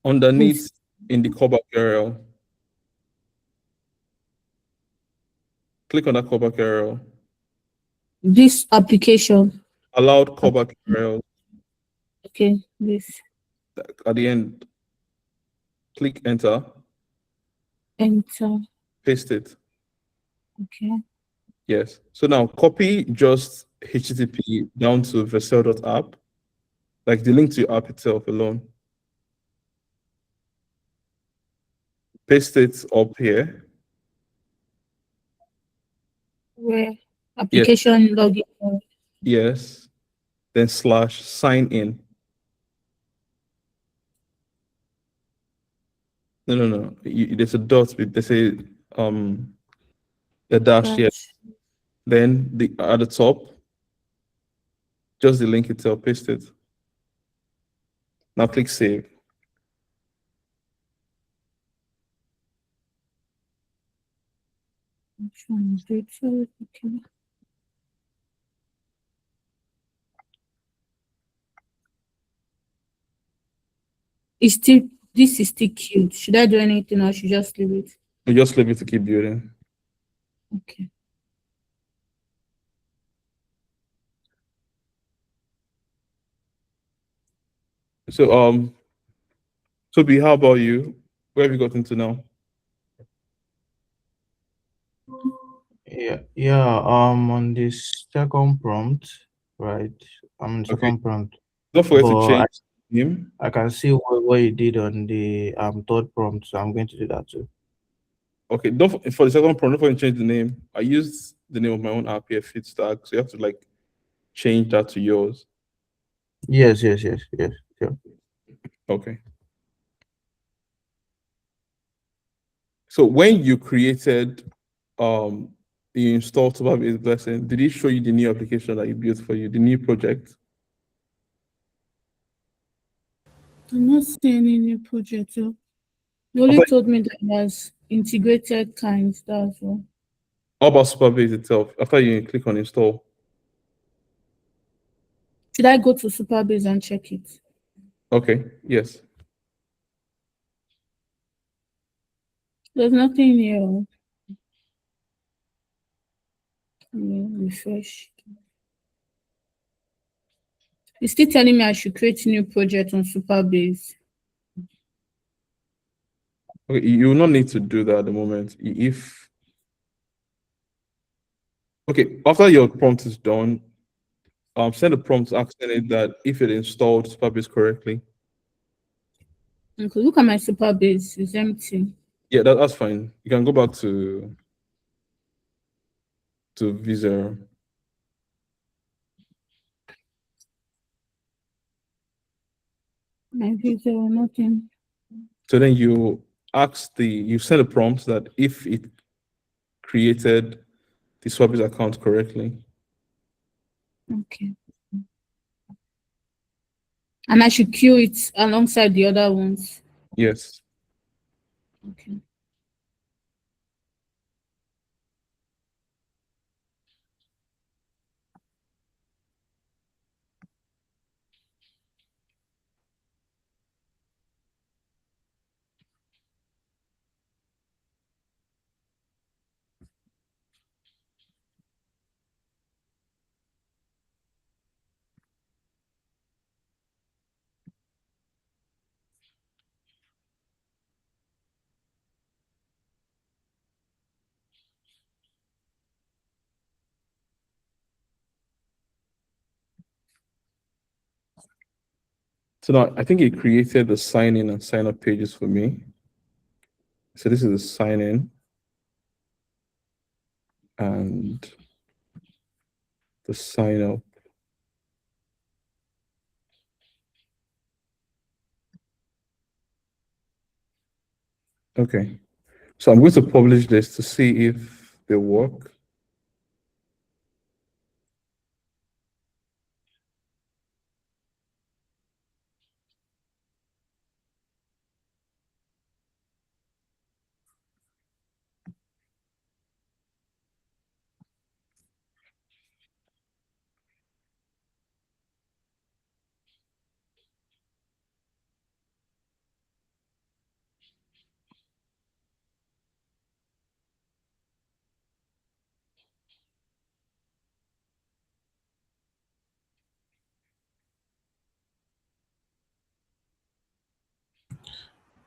Underneath in the callback URL. Click on that callback URL. This application. Allowed callback URL. Okay, this. At the end, click enter. Enter. Paste it. Okay. Yes. So now copy just HTTP down to vercel.app, like the link to your app itself alone. Paste it up here. Where? Application login. Yes. Then slash sign in. No. There's a dot. There's a dash here. Then at the top, just the link itself. Paste it. Now click save. Which one is it? Okay. This is still cute. Should I do anything or should I just leave it? You just leave it to keep building. Okay. So Tobi, how about you? Where have you gotten to now? Yeah. On this second prompt, right? On the second prompt. Don't forget to But change name. I can see what you did on the third prompt, so I'm going to do that too. Okay, for the second prompt, don't forget to change the name. I used the name of my own app here, Fitstack, so you have to like change that to yours. Yes, sure. Okay. So when you created you installed Supabase Blessing, did it show you the new application that you built for you, the new project? I'm not seeing any new project. You only told me that it was integrated kinds, that's all. How about Supabase itself? After you click on install. Should I go to Supabase and check it? Okay, yes. There's nothing here. Refresh. It's still telling me I should create a new project on Supabase. Okay, you will not need to do that at the moment. After your prompt is done, send a prompt asking it that if it installed Supabase correctly. Okay, look at my Supabase, it's empty. Yeah, that's fine. You can go back to Vercel. My Vercel, nothing. So then you send a prompt that if it created the Supabase account correctly. Okay. And I should queue it alongside the other ones. Yes. Okay. So now I think it created the sign in and sign up pages for me. So this is the sign in and the sign up. Okay. So I'm going to publish this to see if they work.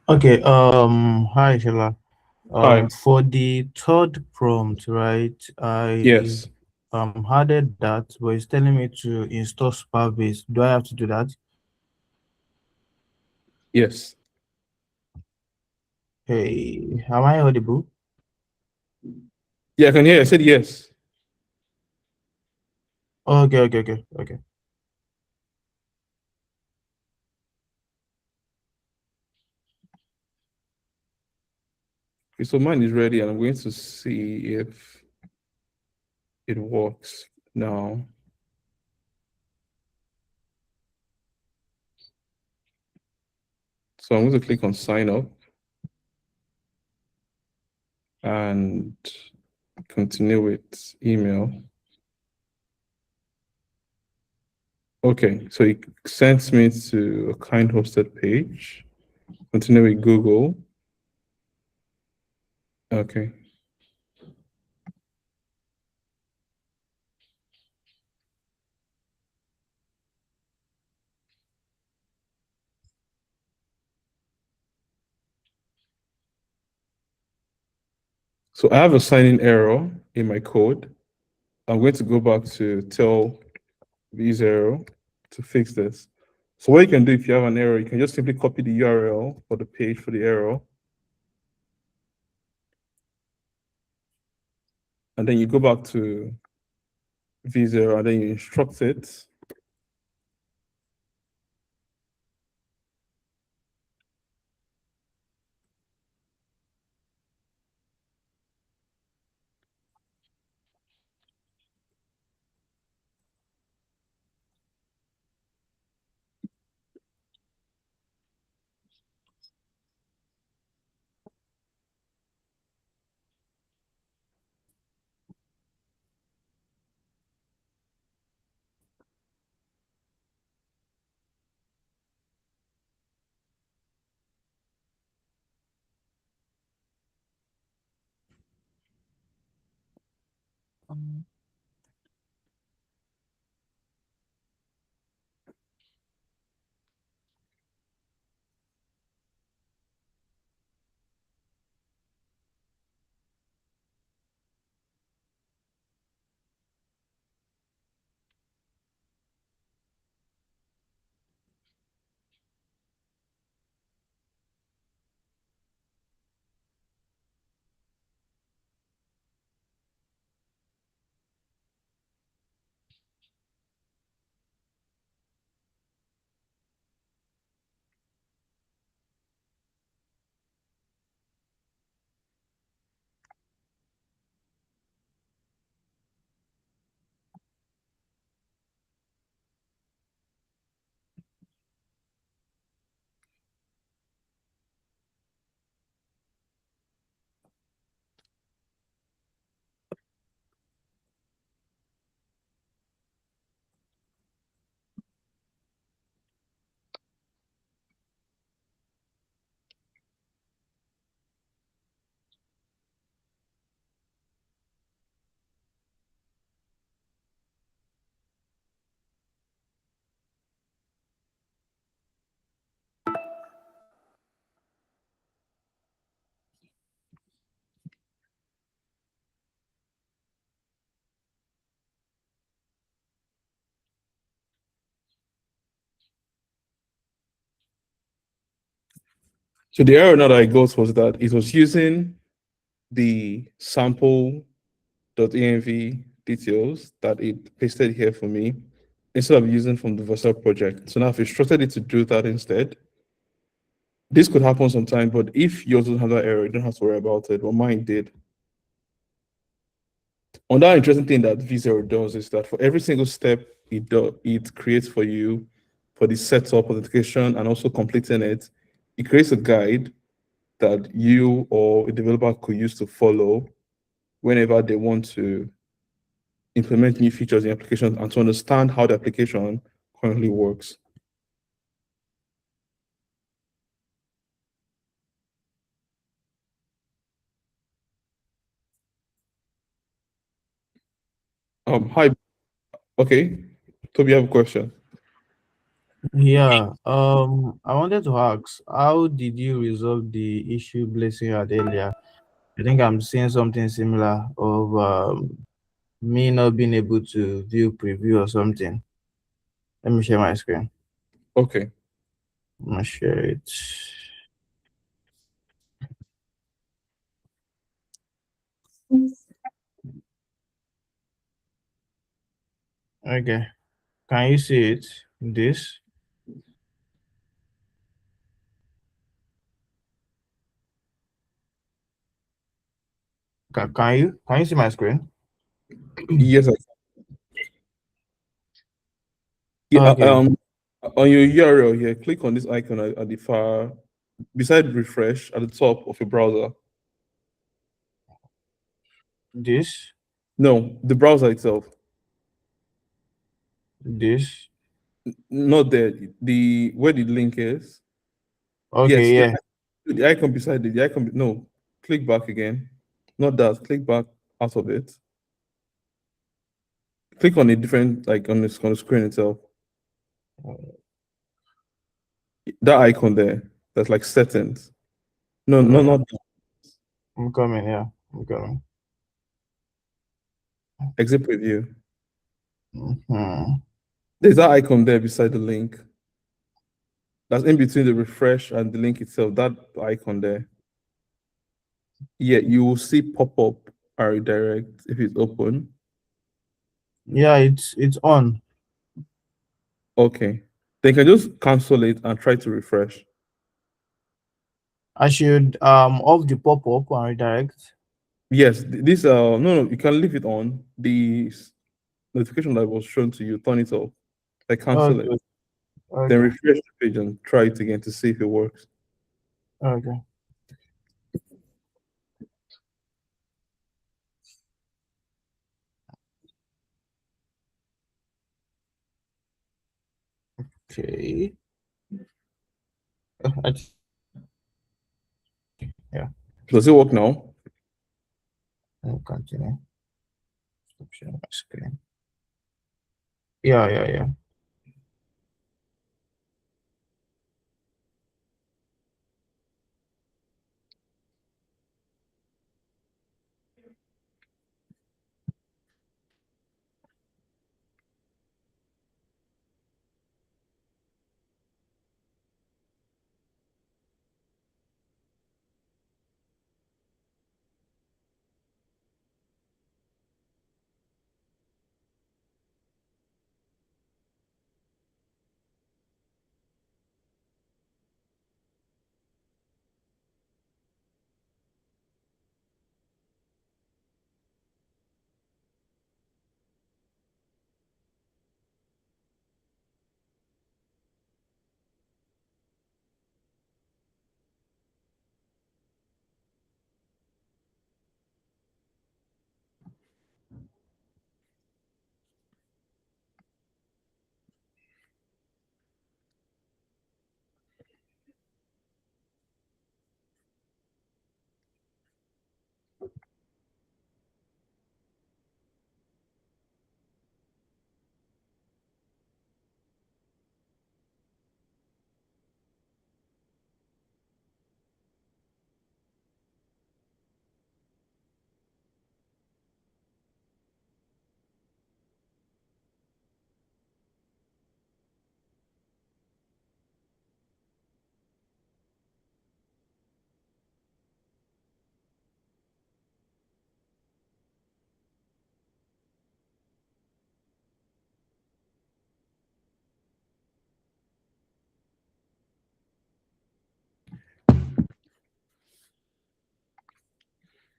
Okay. Hi, Shola. Hi. For the third prompt, right? I Yes. added that, but it's telling me to install Supabase. Do I have to do that? Yes. Hey, am I audible? Yeah, I can hear. I said yes. Okay. Okay, so mine is ready, and I'm going to see if it works now. So I'm going to click on sign up and continue with email. Okay, so it sends me to a kind hosted page. Continue with Google. Okay. So I have a sign-in error in my code. I'm going to go back to tell v0 to fix this. So what you can do if you have an error, you can just simply copy the URL for the page for the error. And then you go back to v0 and then you instruct it. So the error now that I got was that it was using the sample.env details that it pasted here for me instead of using from the Vercel project. So now I've instructed it to do that instead. This could happen sometime, but if yours doesn't have that error, you don't have to worry about it. But mine did. Another interesting thing that V0 does is that for every single step it creates for you for the setup, authentication, and also completing it, it creates a guide that you or a developer could use to follow whenever they want to implement new features in applications and to understand how the application currently works. Hi. Okay. Tobi, you have a question. Yeah, I wanted to ask, how did you resolve the issue Blessing had earlier? I think I'm seeing something similar of me not being able to view preview or something. Let me share my screen. Okay. I'm gonna share it. Okay, can you see it? This? Can you see my screen? Yes. Yeah, Okay, on your URL here, click on this icon at the far beside refresh at the top of your browser. this, No, the browser itself. this. Not there. The where the link is. Yes, Okay, yeah, the icon beside it. The icon. No, click back again. Not that. Click back out of it. Click on a different, like on the screen itself. That icon there. That's like settings. No, no, uh, not I'm coming. Yeah, I'm coming. exit preview. Mhm. There's that icon there beside the link. That's in between the refresh and the link itself. That icon there. Yeah, you will see pop up or redirect if it's open. Yeah, it's on. Okay. Then you can just cancel it and try to refresh. I should off the pop-up and redirect. Yes, this no, you can leave it on. The notification that was shown to you, turn it off. Like cancel it. Okay, Then okay, refresh the page and try it again to see if it works. okay. Okay. Yeah, Does it work now? I'll continue. Stop sharing my screen. Yeah.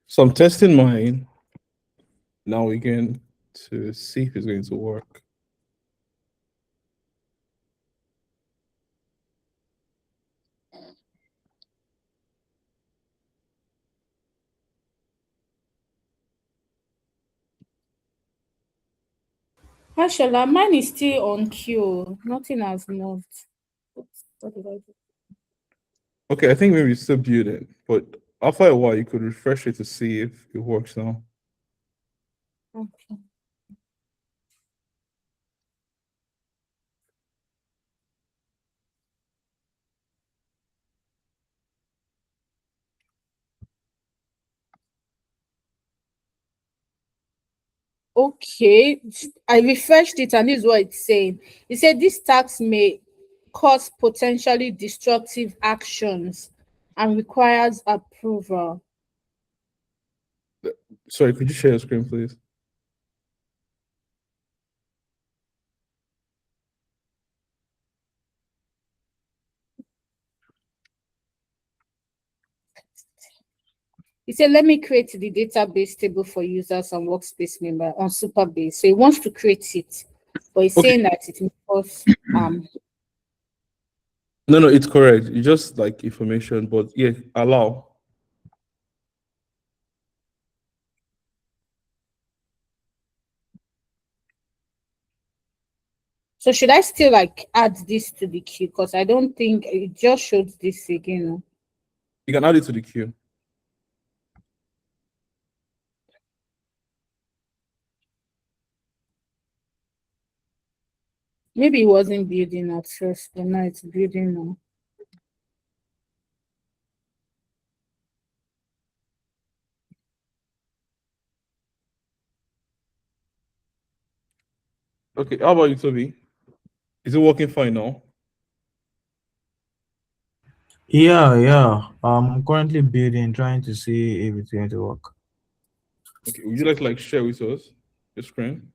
So I'm testing mine. Now we're going to see if it's going to work. Mashallah, mine is still on queue. Nothing has moved. Oops, what did I do? Okay, I think maybe it's still building, but after a while, you could refresh it to see if it works now. Okay. Okay, I refreshed it and this is what it's saying. It said this tax may cause potentially destructive actions and requires approval. Sorry, could you share your screen, please? He said, let me create the database table for users and workspace member on Supabase. So he wants to create it, but he's Okay. saying that it may cause No, it's correct. You just like information, but yeah, allow. So should I still like add this to the queue? Because I don't think it just showed this again. You can add it to the queue. Maybe it wasn't building at first, but now it's building now. Okay, how about you, Tobi? Is it working fine now? Yeah. I'm currently building, trying to see if it's going to work. Okay, would you like to like share with us your screen?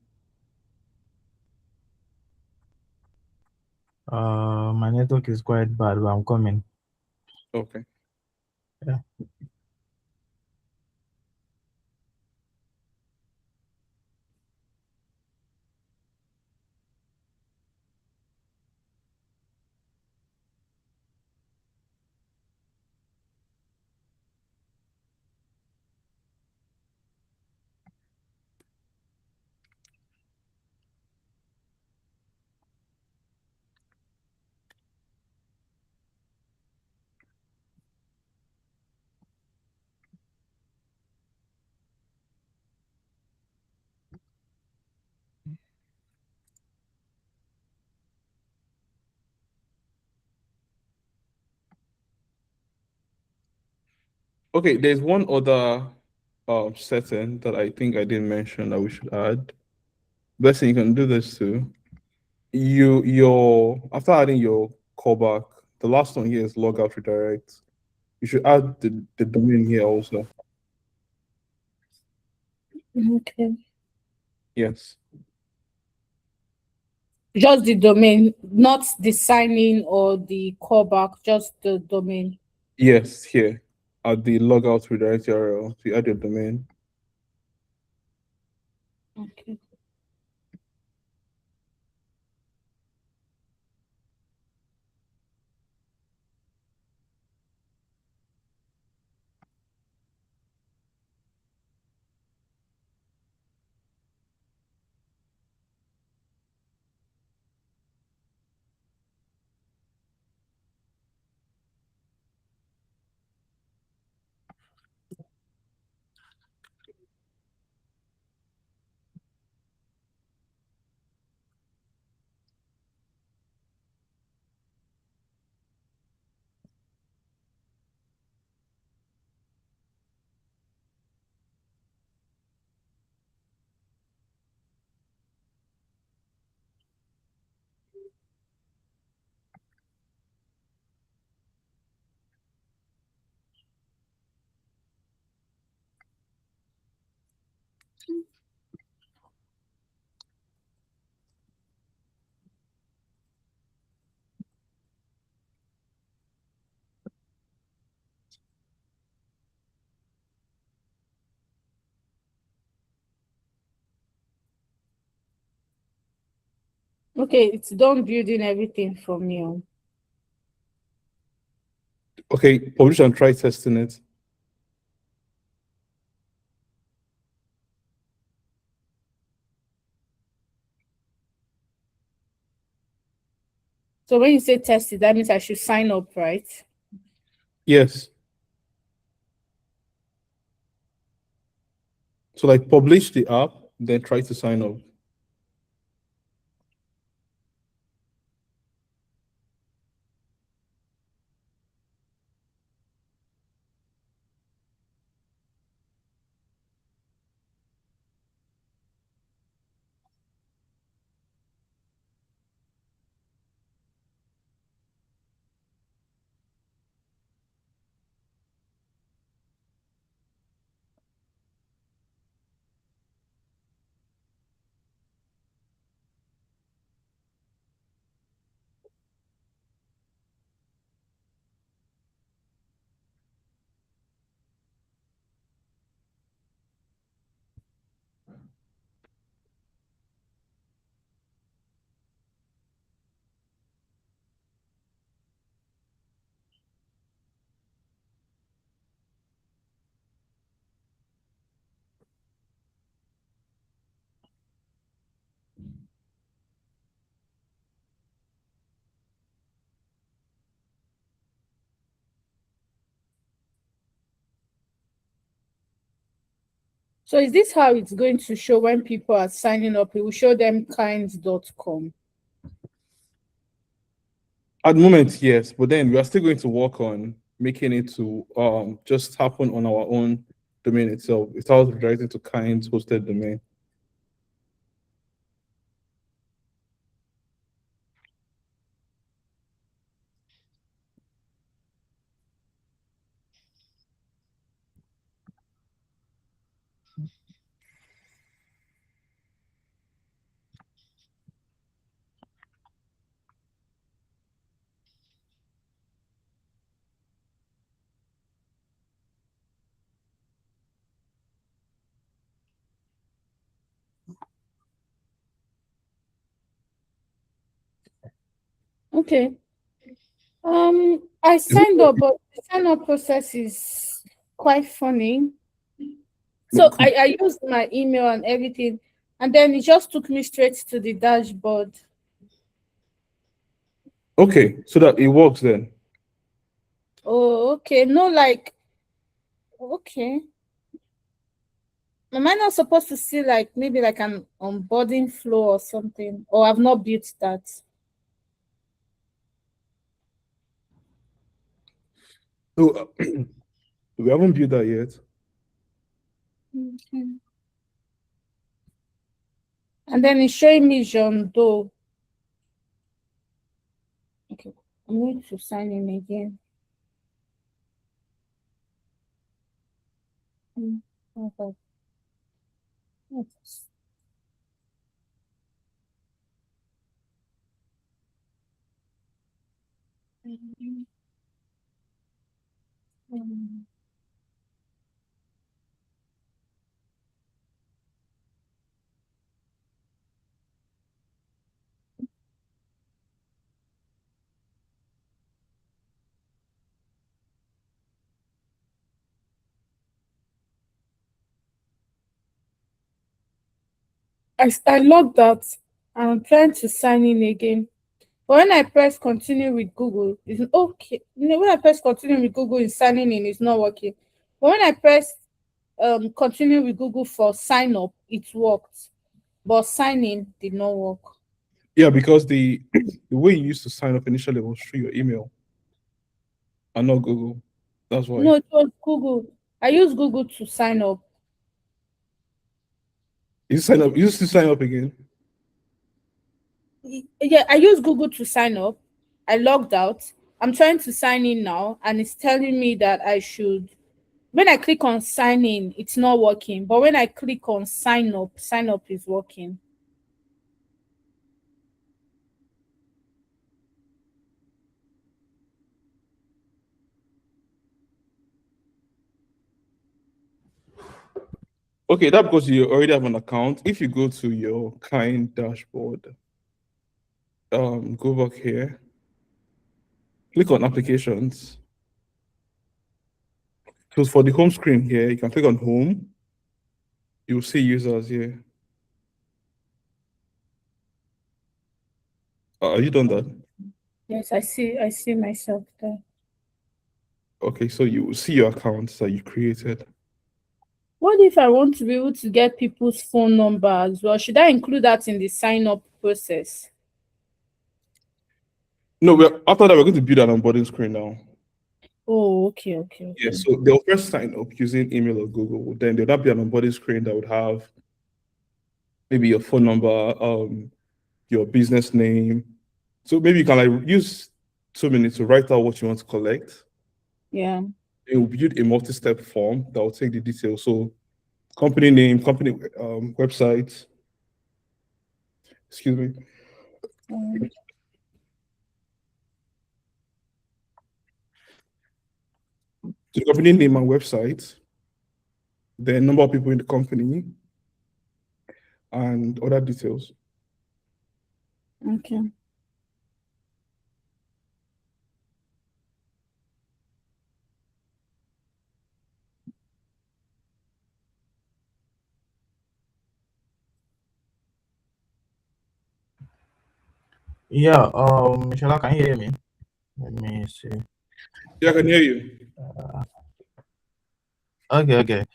My network is quite bad, but I'm coming. Okay. Yeah. Okay, there's one other setting that I think I didn't mention that we should add. Blessing, you can do this too. Your after adding your callback, the last one here is logout redirect. You should add the domain here also. Okay. Yes. Just the domain, not the sign-in or the callback, just the domain. Yes, here. At the logout redirect URL, so you add your domain. Okay. Okay, it's done building everything from you. Okay, publish and try testing it. So when you say test it, that means I should sign up, right? Yes. So like publish the app, then try to sign up. So is this how it's going to show when people are signing up? It will show them kinds.com. At the moment, yes, but then we are still going to work on making it to just happen on our own domain itself without redirecting to Kind's hosted domain. Okay. I signed up, but the sign up process is quite funny. So I used my email and everything, and then it just took me straight to the dashboard. Okay, so that it works then. Oh, okay. No, like, okay. Am I not supposed to see like maybe like an onboarding flow or something? Or I've not built that. So we haven't built that yet. Okay. And then it's showing me John Doe. Okay, I'm going to sign in again. Okay. Yes. I logged out. I'm trying to sign in again. But when I press continue with Google, it's okay. When I press continue with Google in signing in, it's not working. But when I press continue with Google for sign up, it worked. But sign in did not work. Yeah, because the way you used to sign up initially was through your email and not Google. That's why. No, it was Google. I used Google to sign up. You sign up. You used to sign up again. Yeah, I used Google to sign up. I logged out. I'm trying to sign in now, and it's telling me that I should. When I click on sign in, it's not working. But when I click on sign up is working. Okay, that's because you already have an account. If you go to your Kind dashboard, go back here, click on applications. So for the home screen here, you can click on home. You'll see users here. Are you done that? Yes, I see myself there. Okay, so you will see your accounts that you created. What if I want to be able to get people's phone number as well? Should I include that in the sign up process? No, after that, we're going to build an onboarding screen now. Oh, okay. Yeah, so they'll first sign up using email or Google. Then there'll be an onboarding screen that would have maybe your phone number, your business name. So maybe you can like use 2 minutes to write out what you want to collect. Yeah. It will build a multi-step form that will take the details. So company name, company website. Excuse me. The company name and website, the number of people in the company, and other details. Okay. Yeah, Shola, can you hear me? Let me see. Yeah, I can hear you. Okay.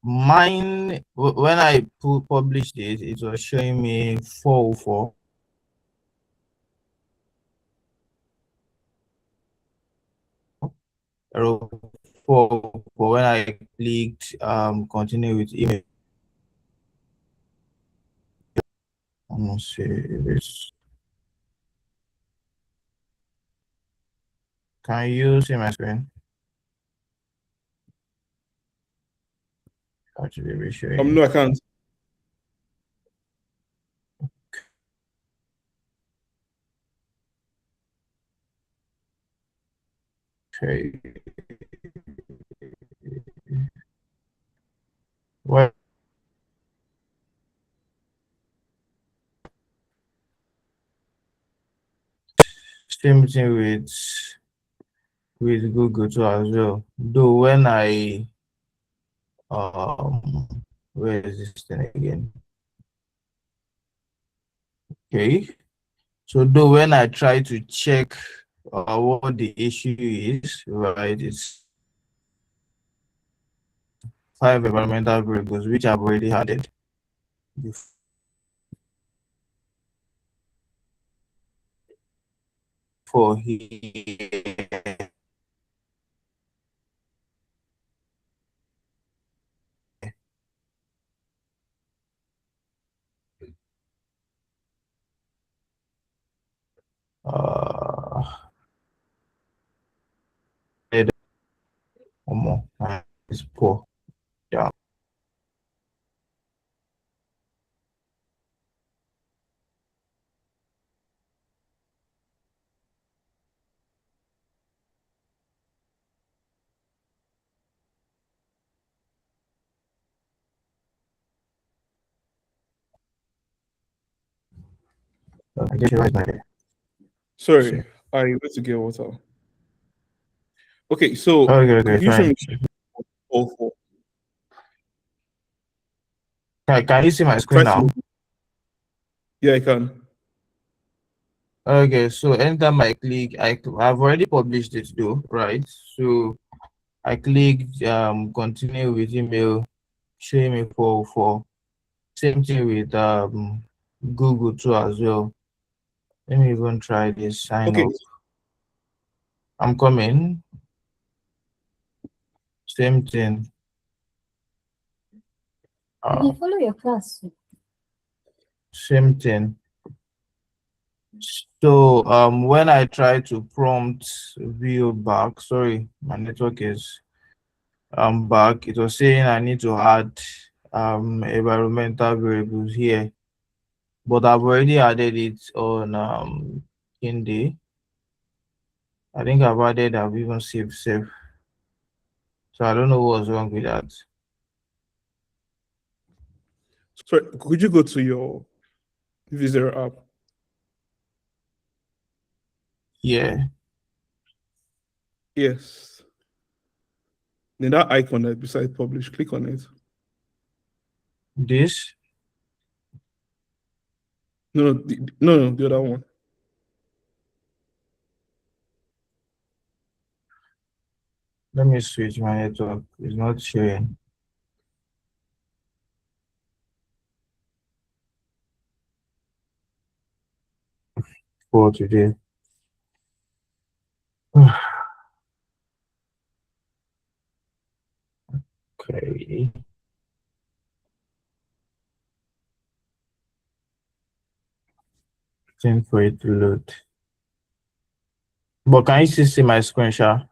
Mine, when I published it was showing me 404. Error 404. When I clicked continue with email. I'm not sure if it's. Can you see my screen? Actually, be showing. No, I can't. Okay. Well, same thing with Google too as well. Though when I where is this thing again? Okay. So though when I try to check what the issue is, right, it's 5 environmental variables which I've already added before here. It's poor. Yeah. I guess you're right there. Sorry, I went to get water. Okay, so Okay, could you show fine. me all four? Can you see my screen Try now? to. Yeah, I can. Okay, so anytime I click, I've already published it though, right? So I clicked continue with email, show me for same thing with Google too as well. Let me even try this sign Okay. up. I'm coming. Same thing. You follow your class. Same thing. So when I try to prompt view back, sorry, my network is back, it was saying I need to add environmental variables here, but I've already added it on Kinde. I think I've even saved save. So I don't know what's wrong with that. Sorry, could you go to your visitor app? Yeah. Yes. Then that icon that beside publish, click on it. This. No, no, the other one. Let me switch my network. It's not showing. For today. Okay. Waiting for it to load. But can you still see my screenshot?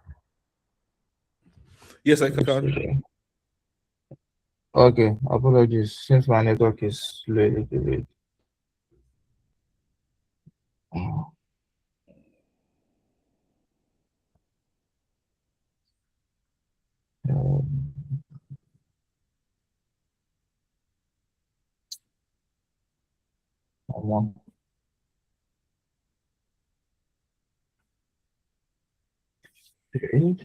Yes, I can. Okay, apologies. Since my network is slow a little bit. Okay.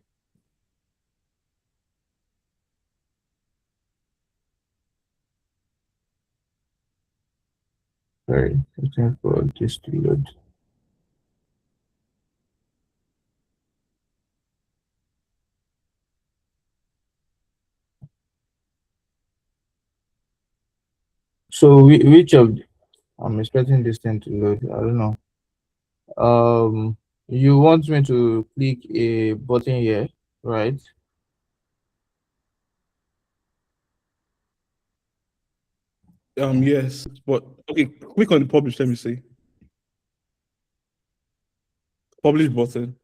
Sorry, waiting for this to load. So which of I'm expecting this thing to load. I don't know. You want me to click a button here, right? Yes, but okay, click on the publish. Let me see. Publish button.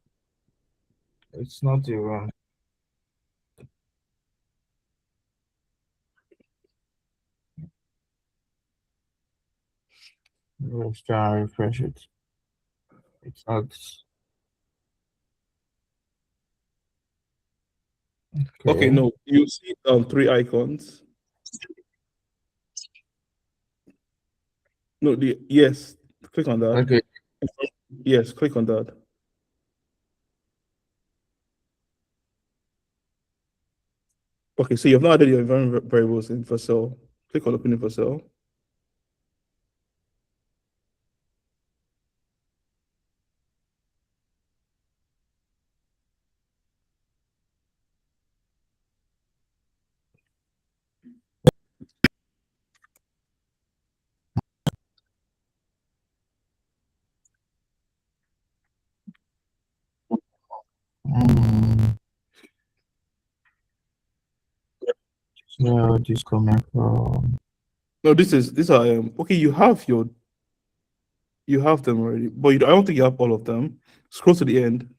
It's not a run. Let's try and refresh it. It's not. Okay, no, you see 3 icons. No, yes, click on that. Okay. Yes, click on that. Okay, so you have not added your environment variables in Vercel. Click on open in Vercel. Where this coming from? No, these are okay. You have them already, but I don't think you have all of them. Scroll to the end.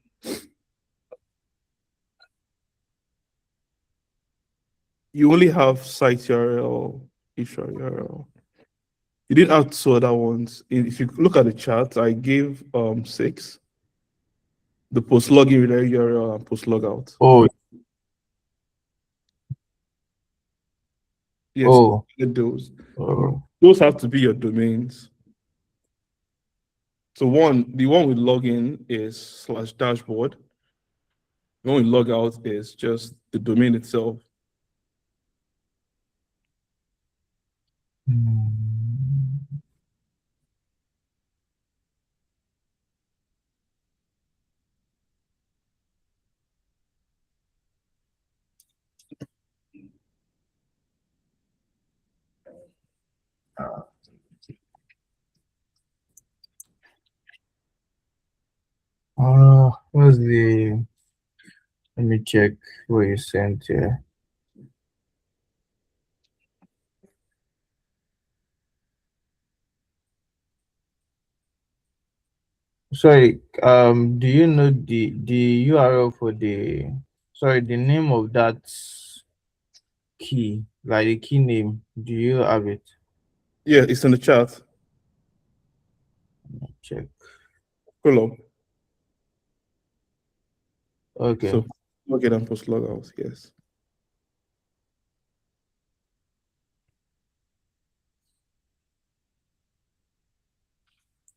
You only have site URL, HR URL. You didn't add 2 other ones. If you look at the chat, I gave 6. The post login URL and post logout. Oh. Yes, Oh. get those. Oh. Those have to be your domains. So the one with login is /dashboard. The one with logout is just the domain itself. What's the? Let me check what you sent here. Sorry, do you know the URL for the the name of that key, like the key name? Do you have it? Yeah, it's in the chat. Check. Pull up. Okay. So login and post logout, yes.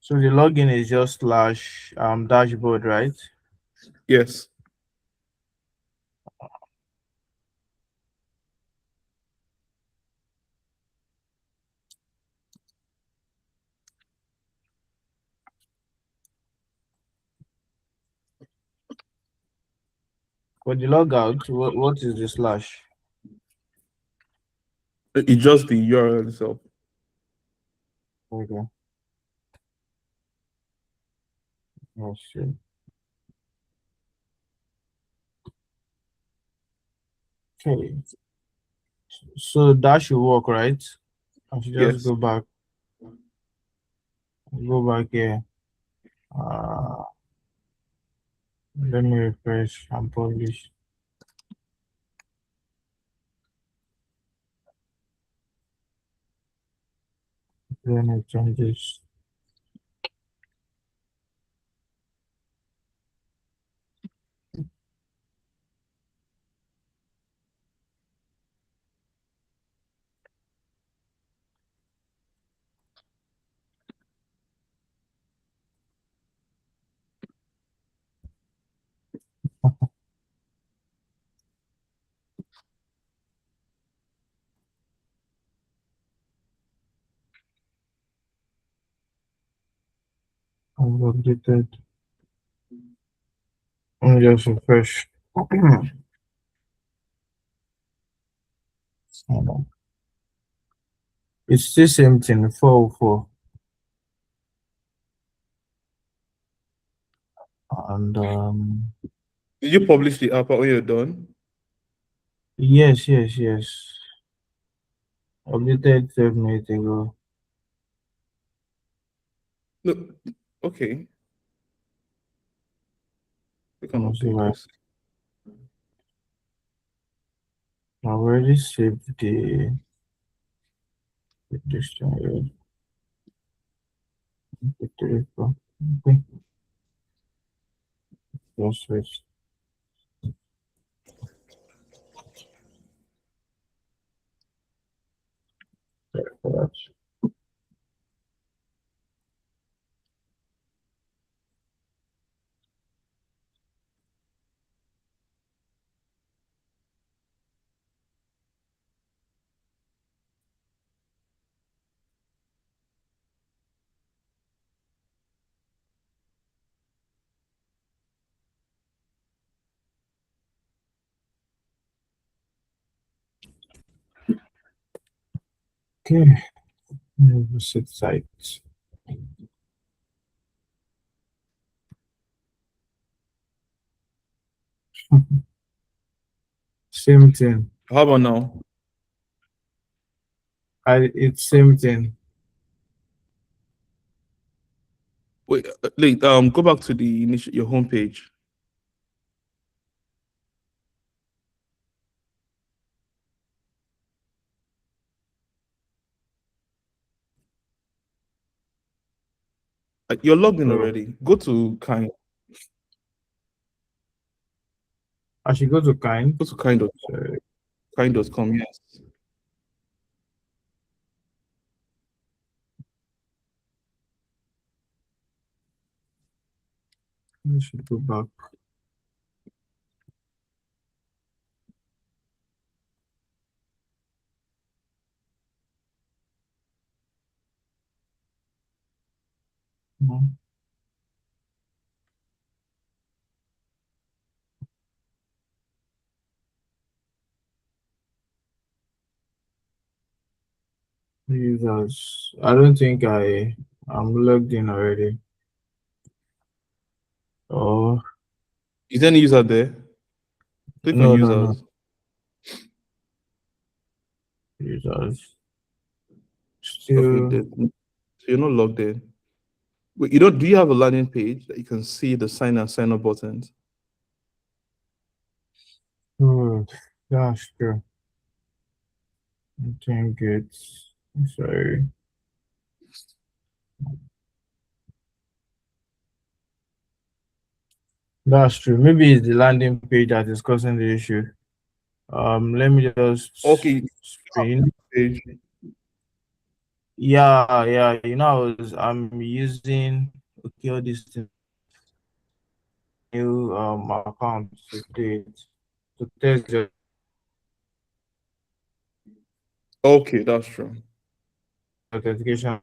So the login is just slash dashboard, right? Yes. For the logout, what is the slash? It's just the URL itself. Okay. Let's see. Okay. So that should work, right? I should just Yes. go back. Go back here. Let me refresh and publish. Then I change this. I've updated. Let me just refresh. Hold on. It's the same thing, 404. And Did you publish the app when you're done? yes. Updated 7 minutes ago. No. Okay. We can Let's see update why. this. I already saved the this thing. Okay. Just switch. Sorry for that. Okay. Visit sites. Same thing. How about now? It's same thing. Wait, go back to the initial your homepage. You're logged in Oh. already. Go to Kind. I should go to Kind. Go to kind.com. Yes. I should go back. No. Users. I don't think I'm logged in already. Oh. Is there any user there? Click on No. users. Users. Okay, Still. so you're not logged in. Wait, do you have a landing page that you can see the sign up buttons? Oh, that's true. I think it's sorry. That's true. Maybe it's the landing page that is causing the issue. Let me just Okay, screen. page. Yeah. I'm using all this new account to do it, to test your Okay, that's true. authentication.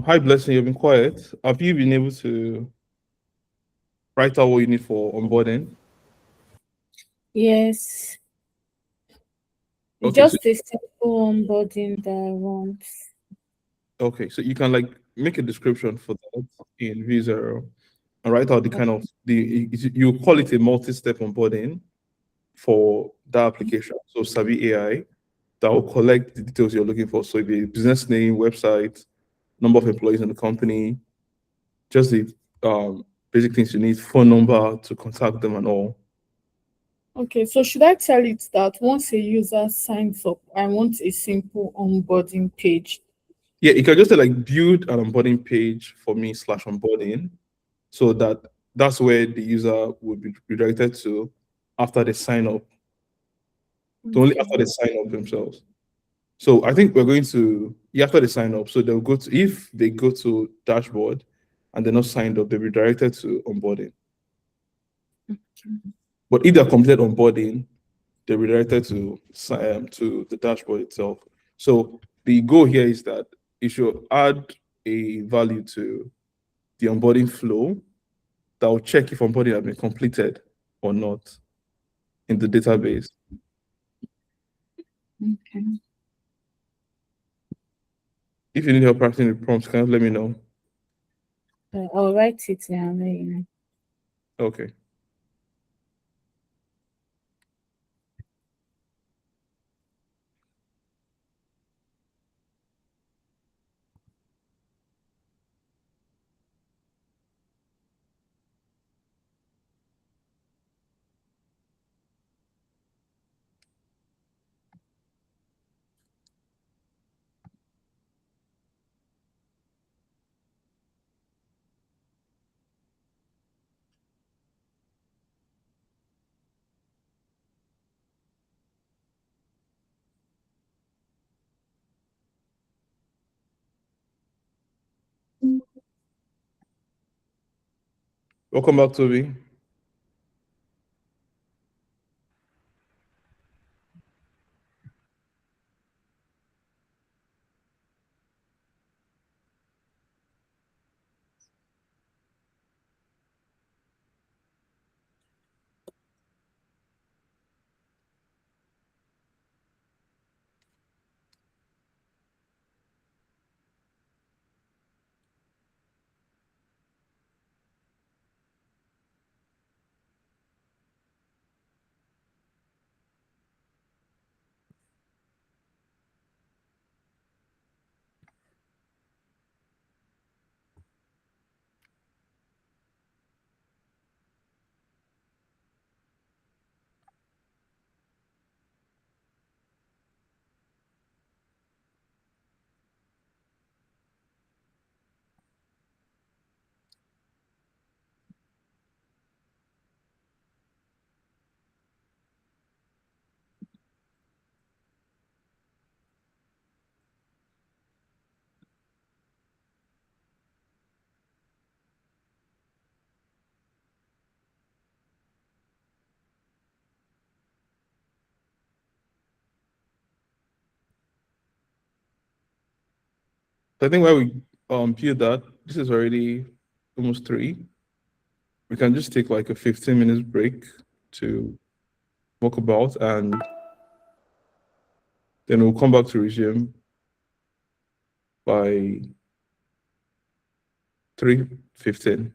Hi, Blessing, you've been quiet. Have you been able to write out what you need for onboarding? Yes. It's Okay, so just a simple onboarding that I want. you can like make a description for that in V0 and write out the kind of you call it a multi-step onboarding for that application. So Sabi AI that will collect the details you're looking for. So the business name, website, number of employees in the company, just the basic things you need, phone number to contact them and all. Okay, so should I tell it that once a user signs up, I want a simple onboarding page? Yeah, you can just say like build an onboarding page for me slash onboarding, so that's where the user would be redirected to after they sign up. So only Okay. after they sign up themselves. So I think we're going to after they sign up. So they'll go to if they go to dashboard and they're not signed up, they'll be directed to onboarding. But if they're completed onboarding, they're redirected to the dashboard itself. So the goal here is that you should add a value to the onboarding flow that will check if onboarding has been completed or not in the database. Okay. If you need help practicing the prompts, can you let me know? I'll write it and let you know. Okay. Welcome back, Tobi. So I think where we build that, this is already almost 3. We can just take like a 15 minutes break to walk about, and then we'll come back to resume by 3:15.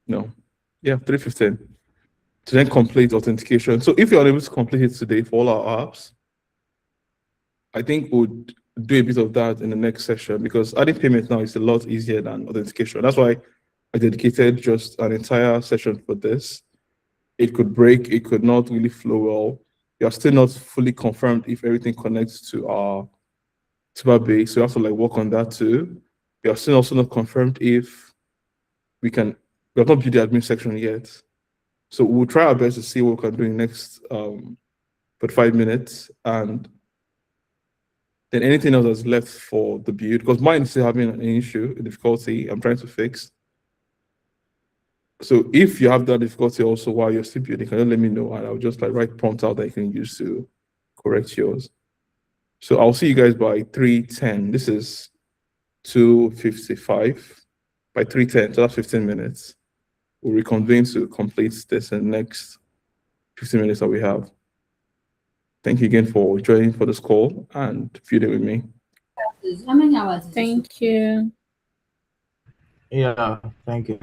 No, yeah, 3:15 to then complete authentication. So if you're unable to complete it today for all our apps, I think we'll do a bit of that in the next session, because adding payment now is a lot easier than authentication. That's why I dedicated just an entire session for this. It could break, it could not really flow well. You're still not fully confirmed if everything connects to our Supabase, so you have to like work on that too. We are still also not confirmed if we have not built the admin section yet. So we'll try our best to see what we can do in the next 45 minutes, and then anything else that's left for the build, because mine is still having an issue, a difficulty I'm trying to fix. So if you have that difficulty also while you're still building, can you let me know, and I'll just like write prompts out that you can use to correct yours. So I'll see you guys by 3:10. This is 2:55. By 3:10, so that's 15 minutes. We'll reconvene to complete this in the next 15 minutes that we have. Thank you again for joining for this call and building with me. How many hours? Thank you. Yeah, thank you.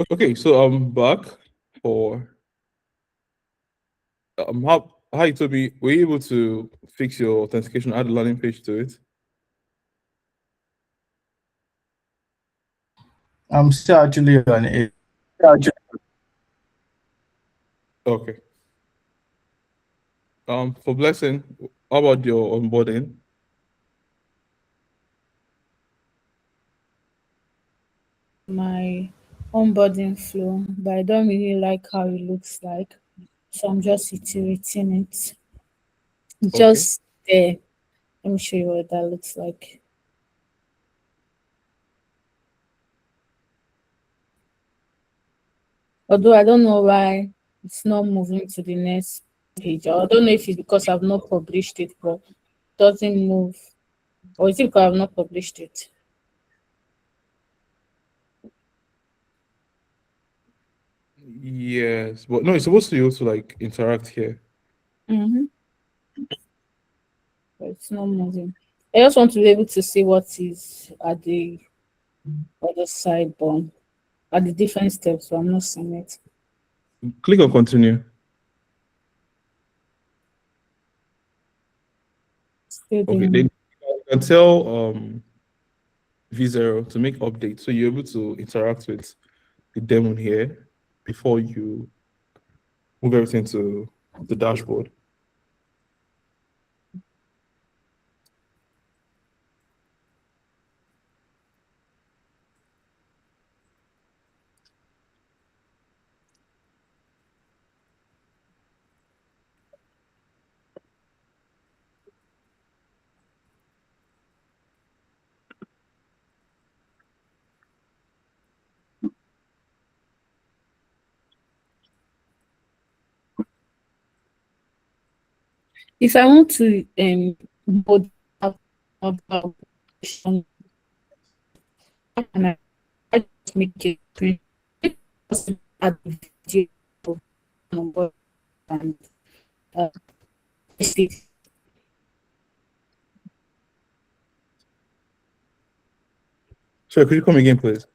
Okay, so I'm back for hi Tobi. Were you able to fix your authentication, add a landing page to it? I'm still actually on it. Okay. For Blessing, how about your onboarding? My onboarding flow, but I don't really like how it looks like. So I'm just iterating it. Just there. Let me show you what that looks like. Although I don't know why it's not moving to the next page. I don't know if it's because I've not published it, but it doesn't move. Or is it because I've not published it? Yes, but no, it's supposed to also like interact here. Mm-hmm. But it's not moving. I just want to be able to see what is at the other side, but at the different steps, so I'm not seeing it. Click on continue. Still Okay, doing then you can tell V0 to make updates, so you're able to interact with the demo here before you move everything to the dashboard. If I want to mod up application, and I just make it print, add the video number and paste it. Sorry, could you come again, please?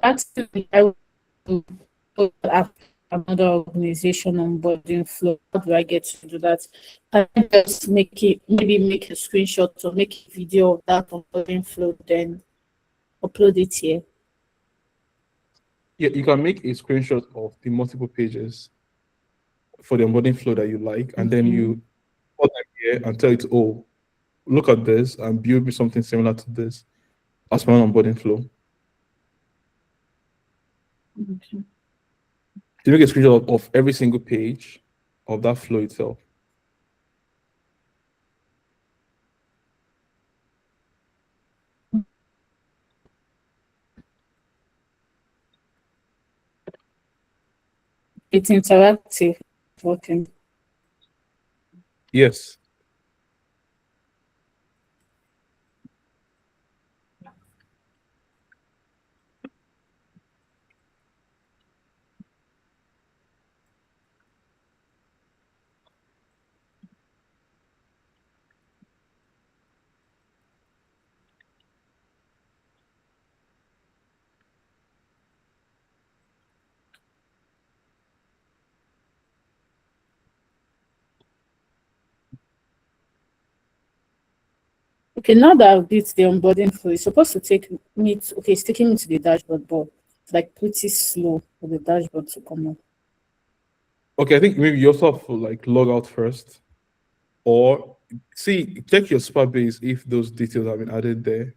Actually, I will put up another organization onboarding flow. How do I get to do that? Can I just make it, maybe make a screenshot or make a video of that onboarding flow, then upload it here? Yeah, you can make a screenshot of the multiple pages for the onboarding flow that you like, and then you put them here and tell it, oh, look at this and build me something similar to this as my onboarding flow. Okay. To make a screenshot of every single page of that flow itself. It's interactive. Working. Yes. Okay, now that I've built the onboarding flow, it's supposed to take me to, okay, it's taking me to the dashboard, but it's like pretty slow for the dashboard to come up. Okay, I think maybe you also have to like log out first, or see, check your Supabase if those details have been added there.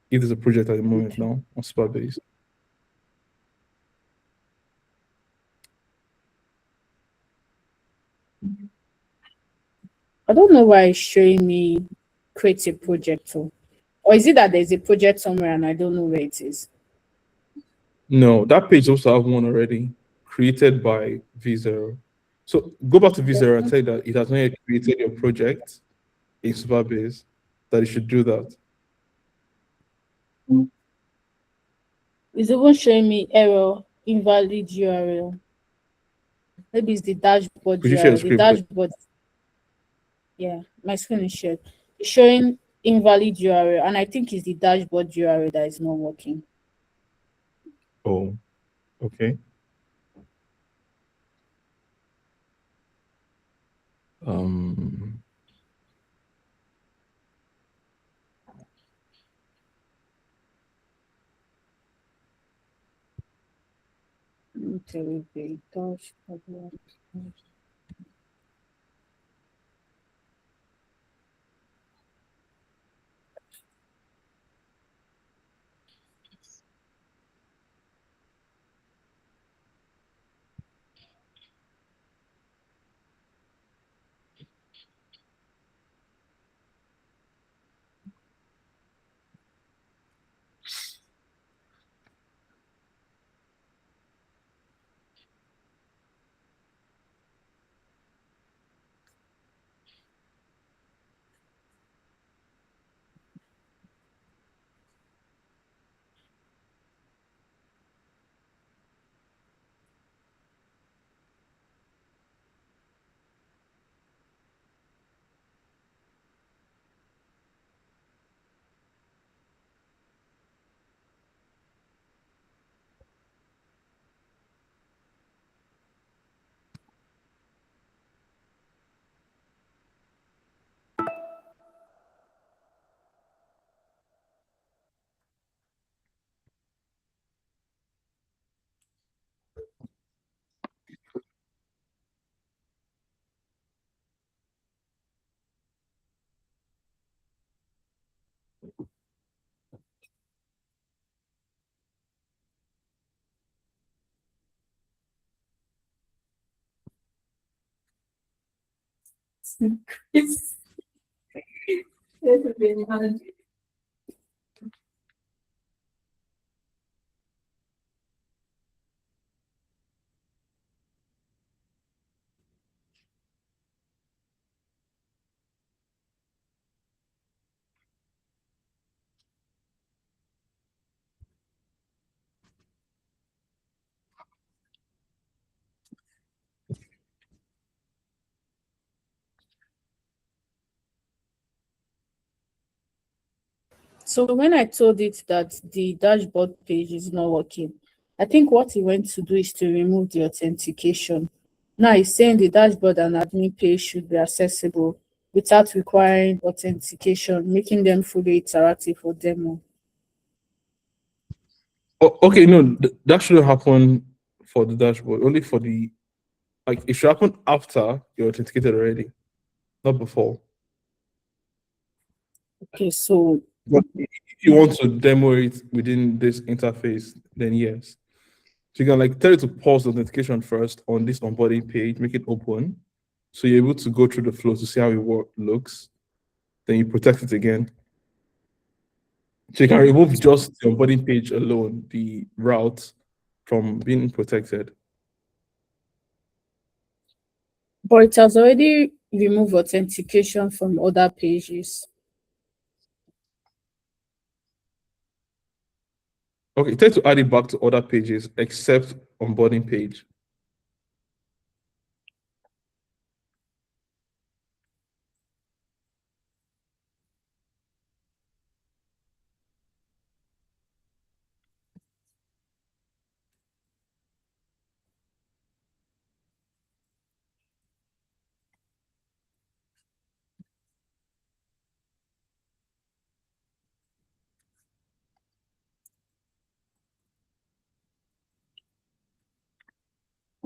If there's a project at the moment now on Supabase. I don't know why it's showing me create a project, or is it that there's a project somewhere and I don't know where it is? No, that page also have one already created by V0. So go back to V0 and say that it has not yet created your project in Supabase, that it should do that. It's even showing me error, invalid URL. Maybe it's the dashboard Could you share the URL. The screen, please? dashboard, yeah, my screen is shared. It's showing invalid URL, and I think it's the dashboard URL that is not working. Oh, okay. Um, Okay, gosh, problem. It's very hard. So when I told it that the dashboard page is not working, I think what he went to do is to remove the authentication. Now he's saying the dashboard and admin page should be accessible without requiring authentication, making them fully interactive for demo. okay, no, that shouldn't happen for the dashboard. Only for the, like, it should happen after you're authenticated already, not before. Okay, so But if you want to demo it within this interface, then yes. So you can like tell it to pause the authentication first on this onboarding page, make it open. So you're able to go through the flow to see how it looks. Then you protect it again. So you can remove just the onboarding page alone, the route from being protected. but it has already removed authentication from other pages. Okay, try to add it back to other pages except onboarding page.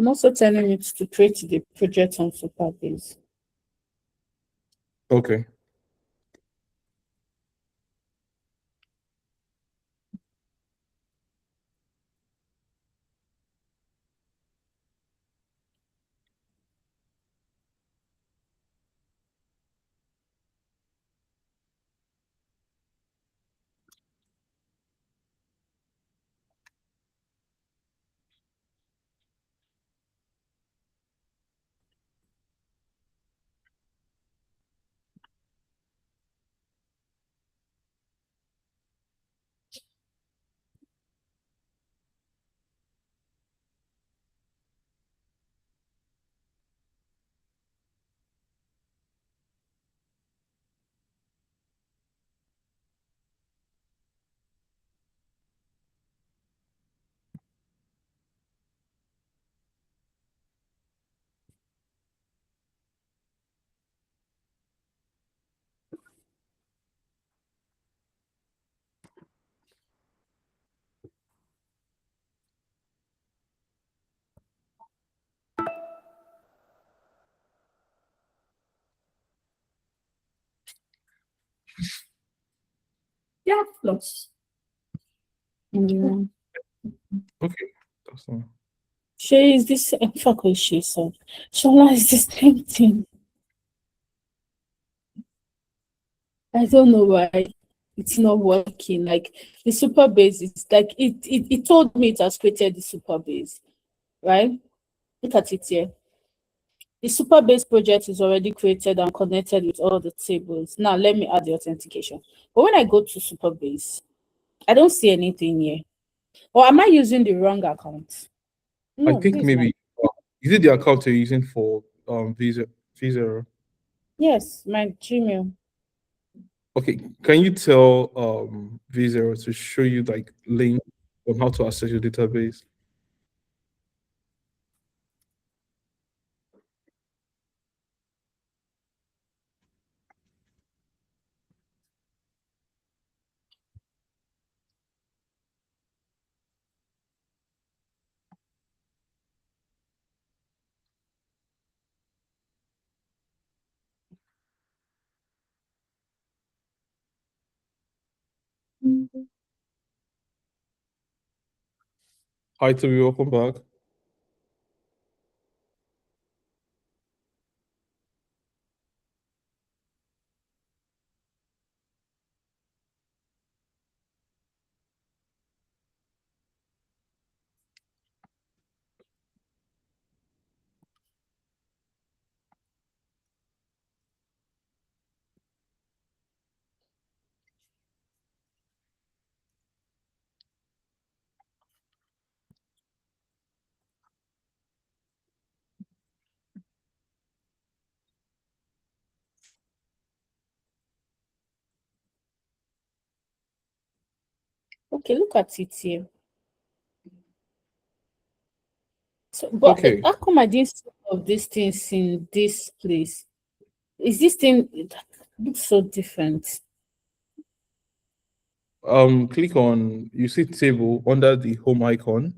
I'm also telling it to create the project on Supabase. Okay. Yeah, plus. Yeah. Okay, that's all. Shay, is this fuck with she so Shola is the same thing. I don't know why it's not working. Like the super base is like it told me it has created the super base, right? Look at it here. The super base project is already created and connected with all the tables. Now let me add the authentication. But when I go to super base, I don't see anything here. Or am I using the wrong account? I No, think this is my maybe is it the account you're using for Visa? yes, my Gmail. Okay, can you tell Visa to show you like link on how to access your database? Hi Tobi, welcome back. Okay, look at it here. So, but Okay, how come I didn't see all of these things in this place? Is this thing it looks so different? click on you see table under the home icon.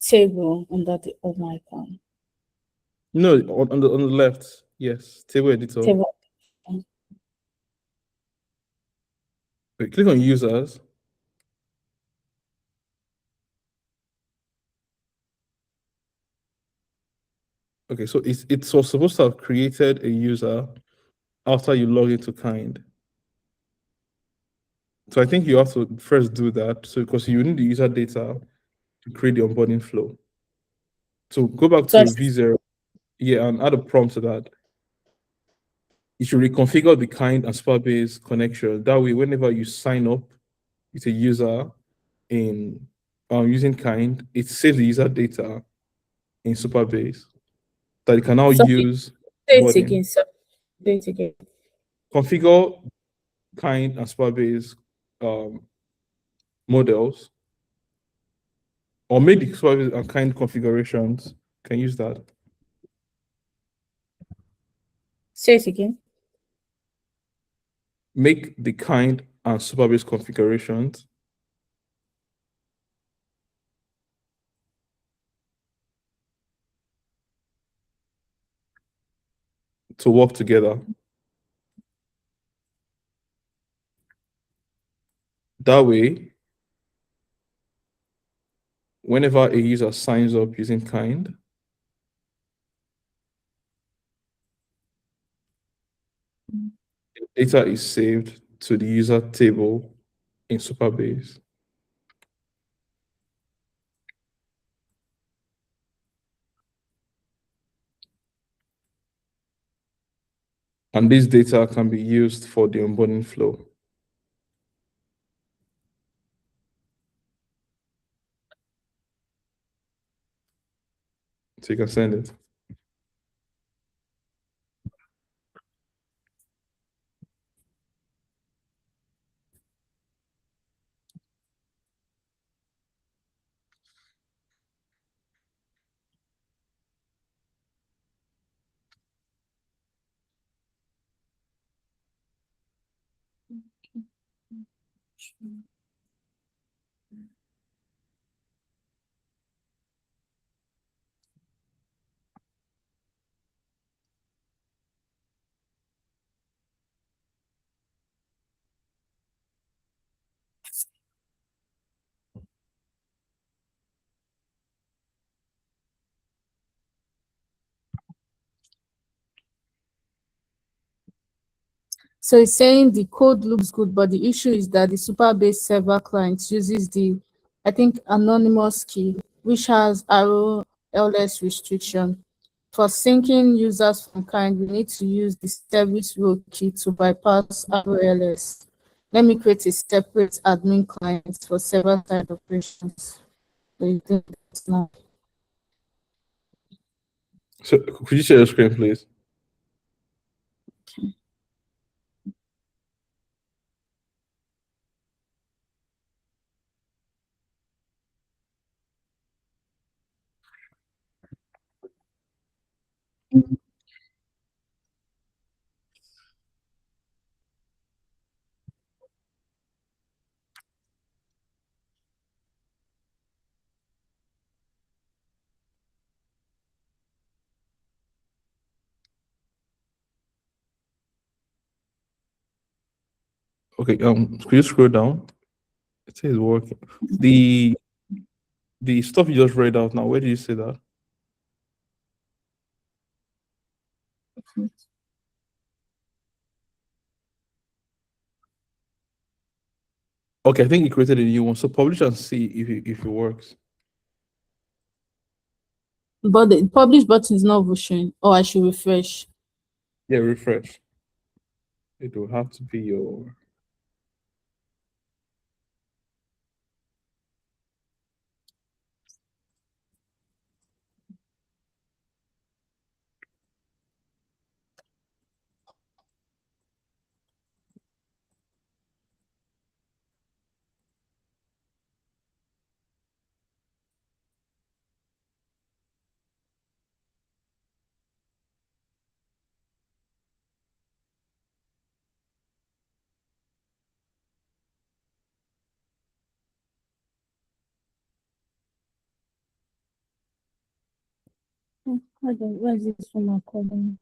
Table under the home icon. No, on the left. Yes, table editor. Table. Wait, click on users. Okay, so it's was supposed to have created a user after you log into Kind. So I think you have to first do that. So because you need the user data to create the onboarding flow. So go back So to V0, yeah, and add a prompt to that. You should reconfigure the Kind and Supabase connection. That way, whenever you sign up with a user in using Kind, it saves the user data in Supabase that you can now sorry, use say it onboarding. again. Say it again. Configure Kind and Supabase models, or make the Supabase and Kind configurations. Can use that. Say it again. Make the Kind and Supabase configurations. To work together. That way, whenever a user signs up using Kind, data is saved to the user table in Supabase. And this data can be used for the onboarding flow. So you can send it. So it's saying the code looks good, but the issue is that the Supabase server client uses the, I think, anonymous key, which has arrow ls restriction. For syncing users from kind, we need to use the service row key to bypass arrow ls. Let me create a separate admin client for server-side operations. So you do this now. So could you share your screen, please? Okay, could you scroll down? It says working. The stuff you just read out now, where did you say that? Okay, I think you created a new one. So publish and see if it works. But the publish button is not showing, or I should refresh. Yeah, refresh. It will have to be your. Where is this one calling?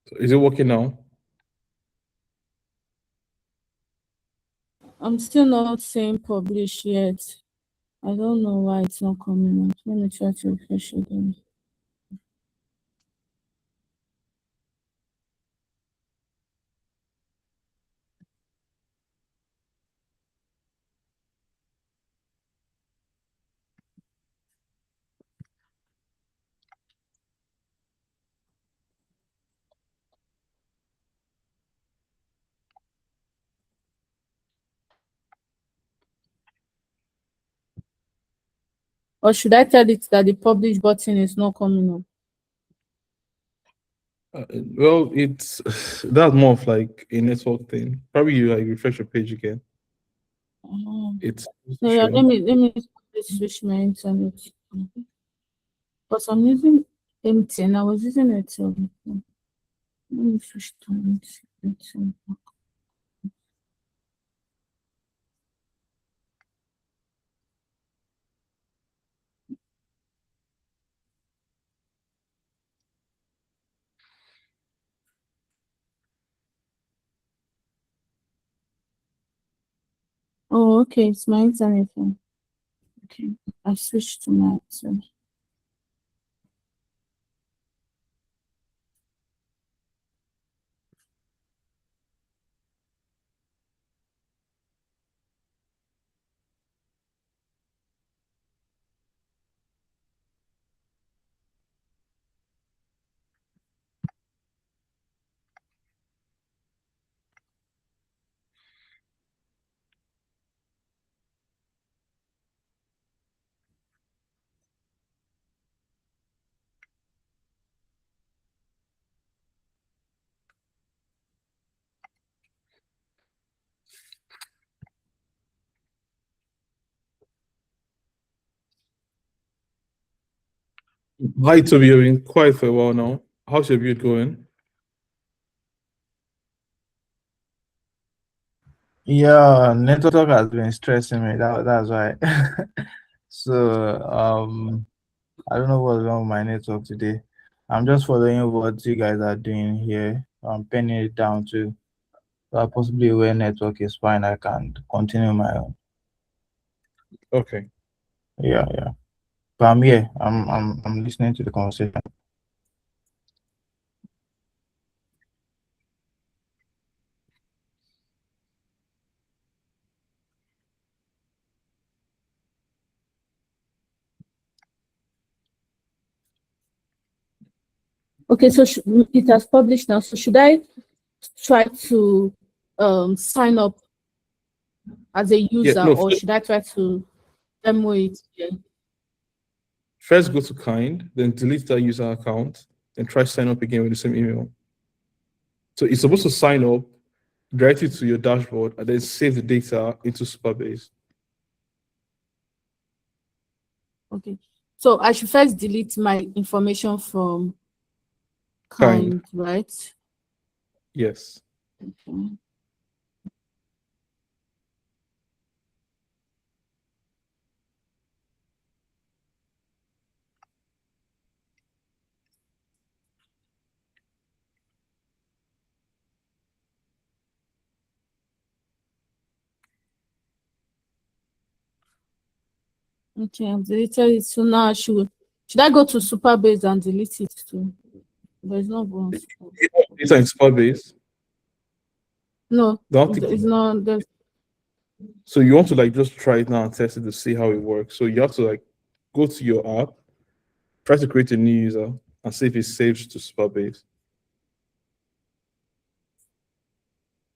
So is it working now? I'm still not saying publish yet. I don't know why it's not coming up. Let me try to refresh again. Or should I tell it that the publish button is not coming up? Well, it's that's more of like a network thing. Probably you like refresh your page again. It's No, yeah, show. let me switch my internet. Because I'm using MTN. I was using it. Let me switch to MTN. Oh, okay. It's my internet phone. Okay. I switched to my internet. Hi, Tobi. You've been quiet for a while now. How's your build going? Yeah, network has been stressing me. That's why. So I don't know what's wrong with my network today. I'm just following what you guys are doing here. I'm penning it down too. So possibly where network is fine, I can continue my own. Okay. Yeah, yeah. But I'm here. I'm listening to the conversation. Okay, so it has published now. So should I try to sign up as a Yeah, user, no, or should I try to demo it? Yeah. first go to Kind, then delete that user account, and try sign up again with the same email. So it's supposed to sign up, direct it to your dashboard, and then save the data into Supabase. Okay. So I should first delete my information from Kind. Kind, right? Yes. Okay. Okay, I've deleted it. So now should I go to Supabase and delete it too? There's no one. Data in Supabase. No, Don't it's think not. so. You want to like just try it now and test it to see how it works. So you have to like go to your app, try to create a new user, and see if it saves to Supabase.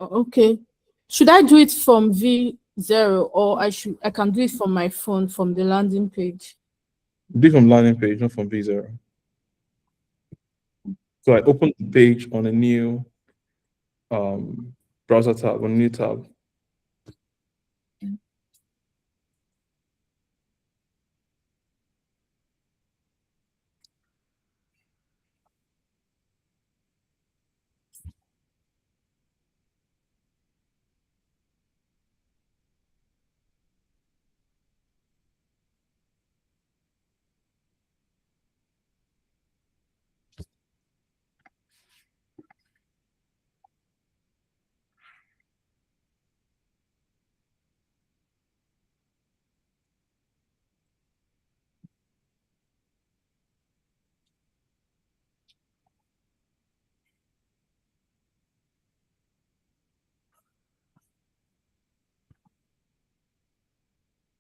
Okay. Should I do it from V0, or I can do it from my phone from the landing page? Do it from landing page, not from V0. So I open the page on a new browser tab, on a new tab.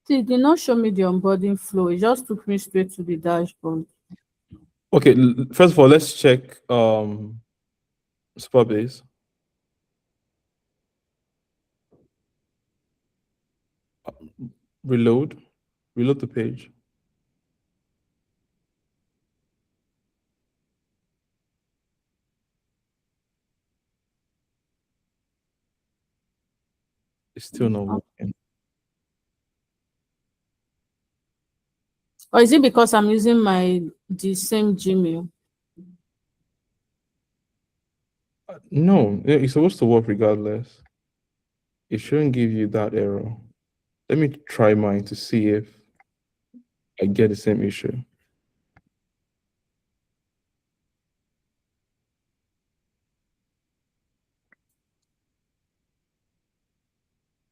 See, it did not show me the onboarding flow. It just took me straight to the dashboard. Okay, first of all, let's check Supabase. Reload the page. It's still not working. Or is it because I'm using the same Gmail? No, it's supposed to work regardless. It shouldn't give you that error. Let me try mine to see if I get the same issue.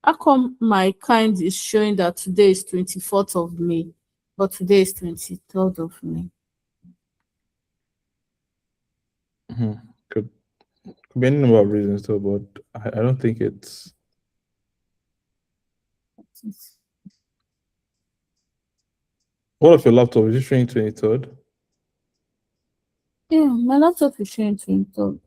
How come my Kind is showing that today is 24th of May, but today is 23rd of May? Could be any number of reasons though, but I don't think it's. What of your laptop? Is it showing 23rd? Yeah, my laptop is showing 23rd.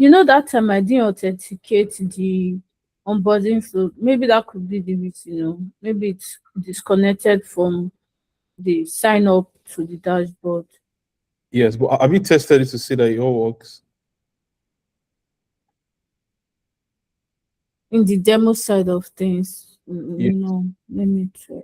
You know, that time I didn't authenticate the onboarding, so maybe that could be the reason. Maybe it's disconnected from the sign up to the dashboard. Yes, but have you tested it to see that it all works? In the demo side of things, Yes. let me try.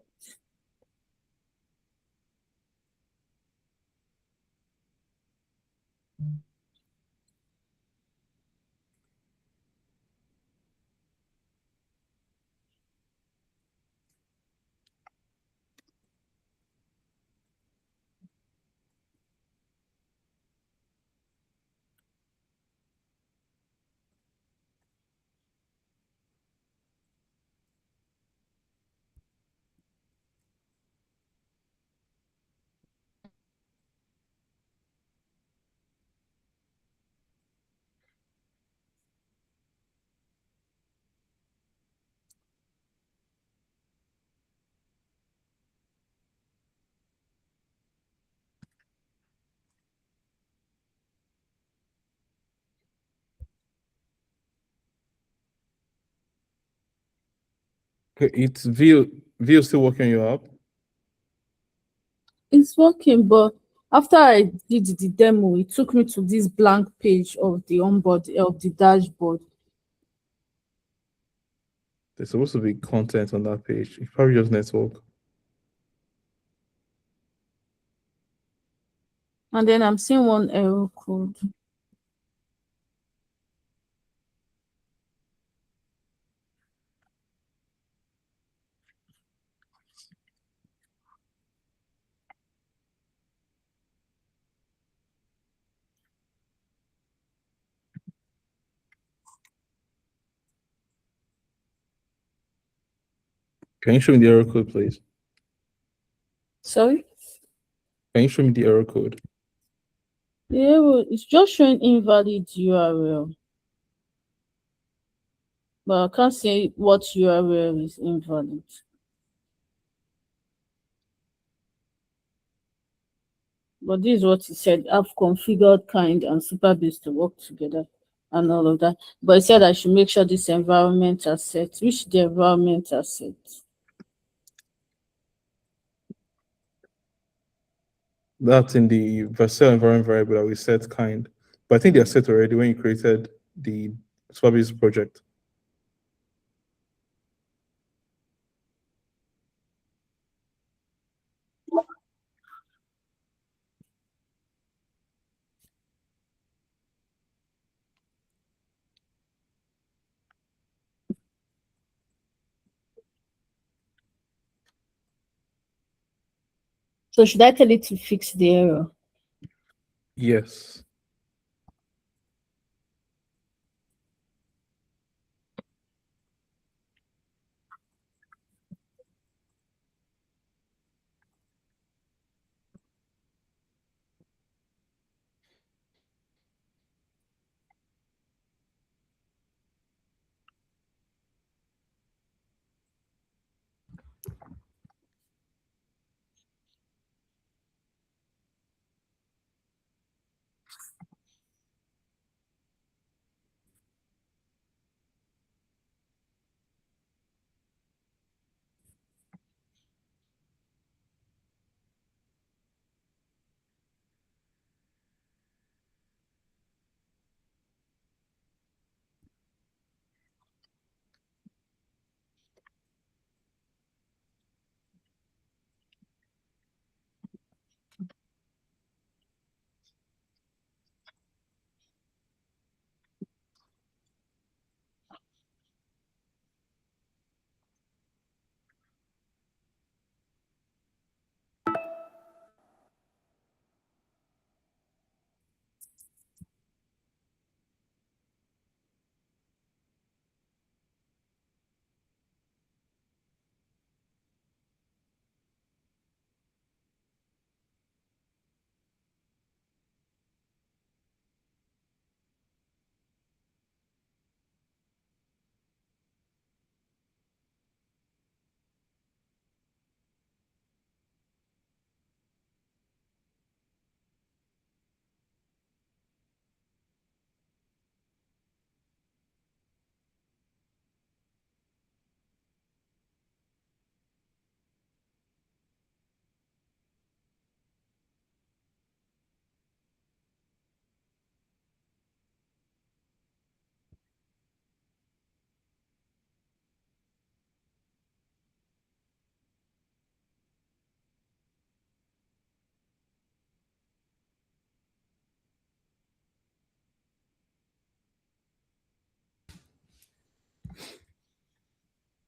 Okay, it's View still working on your app? It's working, but after I did the demo, it took me to this blank page of the onboard of the dashboard. There's supposed to be content on that page. It's probably just network. And then I'm seeing one error code. Can you show me the error code, please? Sorry? Can you show me the error code? Yeah, well, it's just showing invalid URL. But I can't say what URL is invalid. But this is what it said. I've configured Kind and Supabase to work together and all of that. But it said I should make sure this environment are set. Which the environment are set? That's in the Vercel environment variable that we set kind. But I think they're set already when you created the Supabase project. So should I tell it to fix the error? Yes.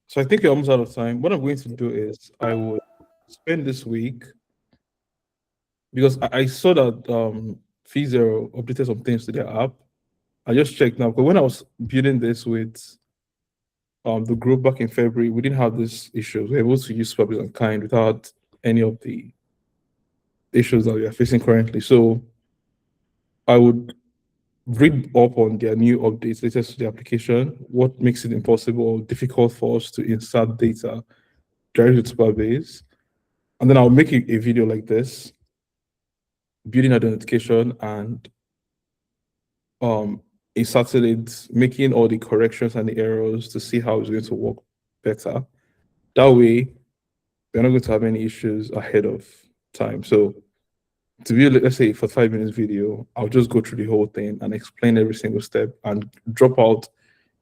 So I think we're almost out of time. What I'm going to do is I will spend this week, because I saw that Vercel updated some things to their app. I just checked now, but when I was building this with the group back in February, we didn't have this issue. We were able to use Supabase and Kind without any of the issues that we are facing currently. So I would read up on their new updates latest to the application, what makes it impossible or difficult for us to insert data directly to Supabase. And then I'll make a video like this, building identification and inserting it, making all the corrections and the errors to see how it's going to work better. That way, we're not going to have any issues ahead of time. So to be, let's say, for 5 minutes video, I'll just go through the whole thing and explain every single step and drop out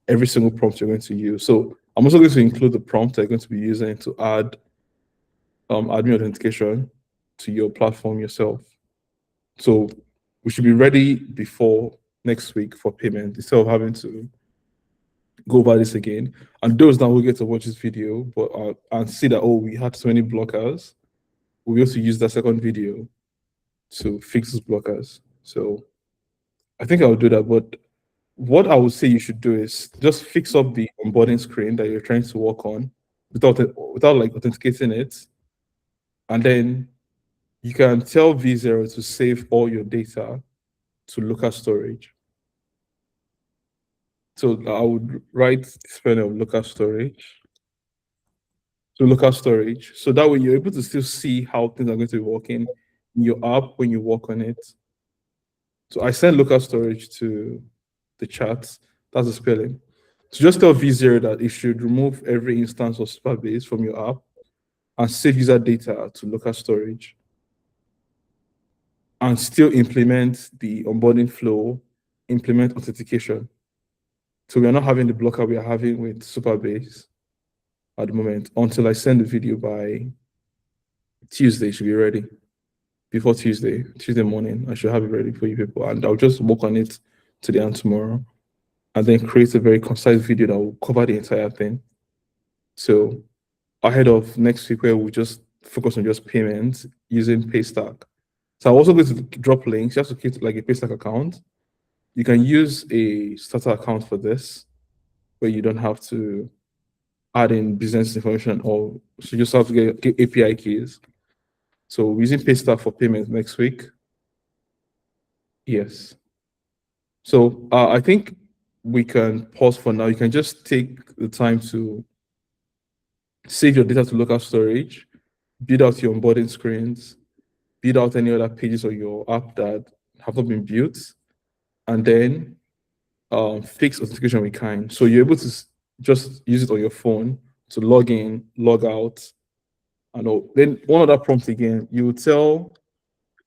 every single prompt you're going to use. So I'm also going to include the prompt that you're going to be using to add admin authentication to your platform yourself. So we should be ready before next week for payment instead of having to go over this again. And those that will get to watch this video but and see that, oh, we had so many blockers, we'll be able to use that second video to fix those blockers. So I think I'll do that. But what I would say you should do is just fix up the onboarding screen that you're trying to work on without like authenticating it. And then you can tell Vercel to save all your data to local storage. So I would write spelling of local storage to local storage. So that way you're able to still see how things are going to be working in your app when you work on it. So I send local storage to the chat. That's the spelling. So just tell Vercel that it should remove every instance of Supabase from your app and save user data to local storage, and still implement the onboarding flow, implement authentication. So we are not having the blocker we are having with Supabase at the moment until I send the video by Tuesday. It should be ready. Before Tuesday morning, I should have it ready for you people. And I'll just work on it today and tomorrow, and then create a very concise video that will cover the entire thing. So ahead of next week, where we just focus on just payments using Paystack. So I'm also going to drop links. You have to create like a Paystack account. You can use a starter account for this, where you don't have to add in business information, or so you just have to get API keys. So we're using Paystack for payments next week. Yes. So I think we can pause for now. You can just take the time to save your data to local storage, build out your onboarding screens, build out any other pages of your app that have not been built, and then fix authentication with Kind. So you're able to just use it on your phone to log in, log out, and all. Then one other prompt again, you tell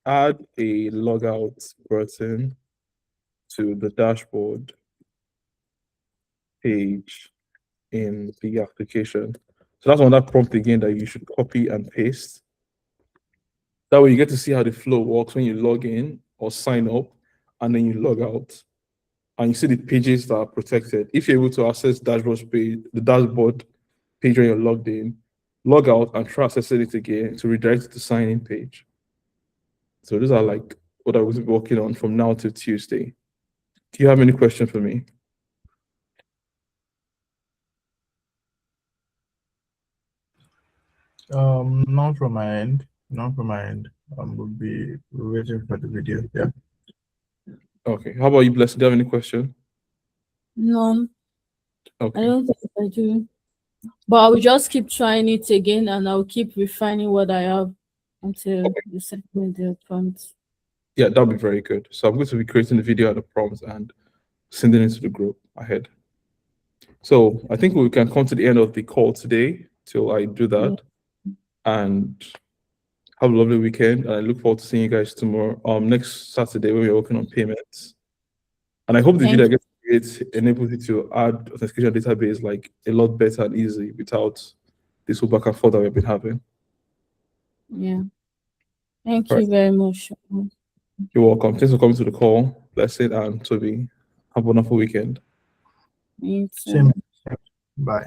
add a logout button to the dashboard page in the application. So that's another prompt again that you should copy and paste. That way you get to see how the flow works when you log in or sign up, and then you log out. And you see the pages that are protected. If you're able to access dashboard page, the dashboard page when you're logged in, log out and try accessing it again to redirect it to sign-in page. So those are like what I was working on from now to Tuesday. Do you have any questions for me? None from my end. None from my end. We'll be waiting for the video. Yeah. Okay. How about you, Blessed? Do you have any question? No, Okay. I don't think I do. But I will just keep trying it again, and I'll keep refining what I have until you send me the prompts. Yeah, that'll be very good. So I'm going to be creating the video and the prompts and sending it to the group ahead. So I think we can come to the end of the call today till I do that. Yeah. And have a lovely weekend. And I look forward to seeing you guys tomorrow, next Saturday, when we're working on payments. And I hope the video I get to create enables you to add authentication database like a lot better and easy without this whole back and forth that we've been having. Yeah. Thank you very much. You're welcome. Thanks for coming to the call. Blessed and Tobi. Have a wonderful weekend. You too. Same. Bye.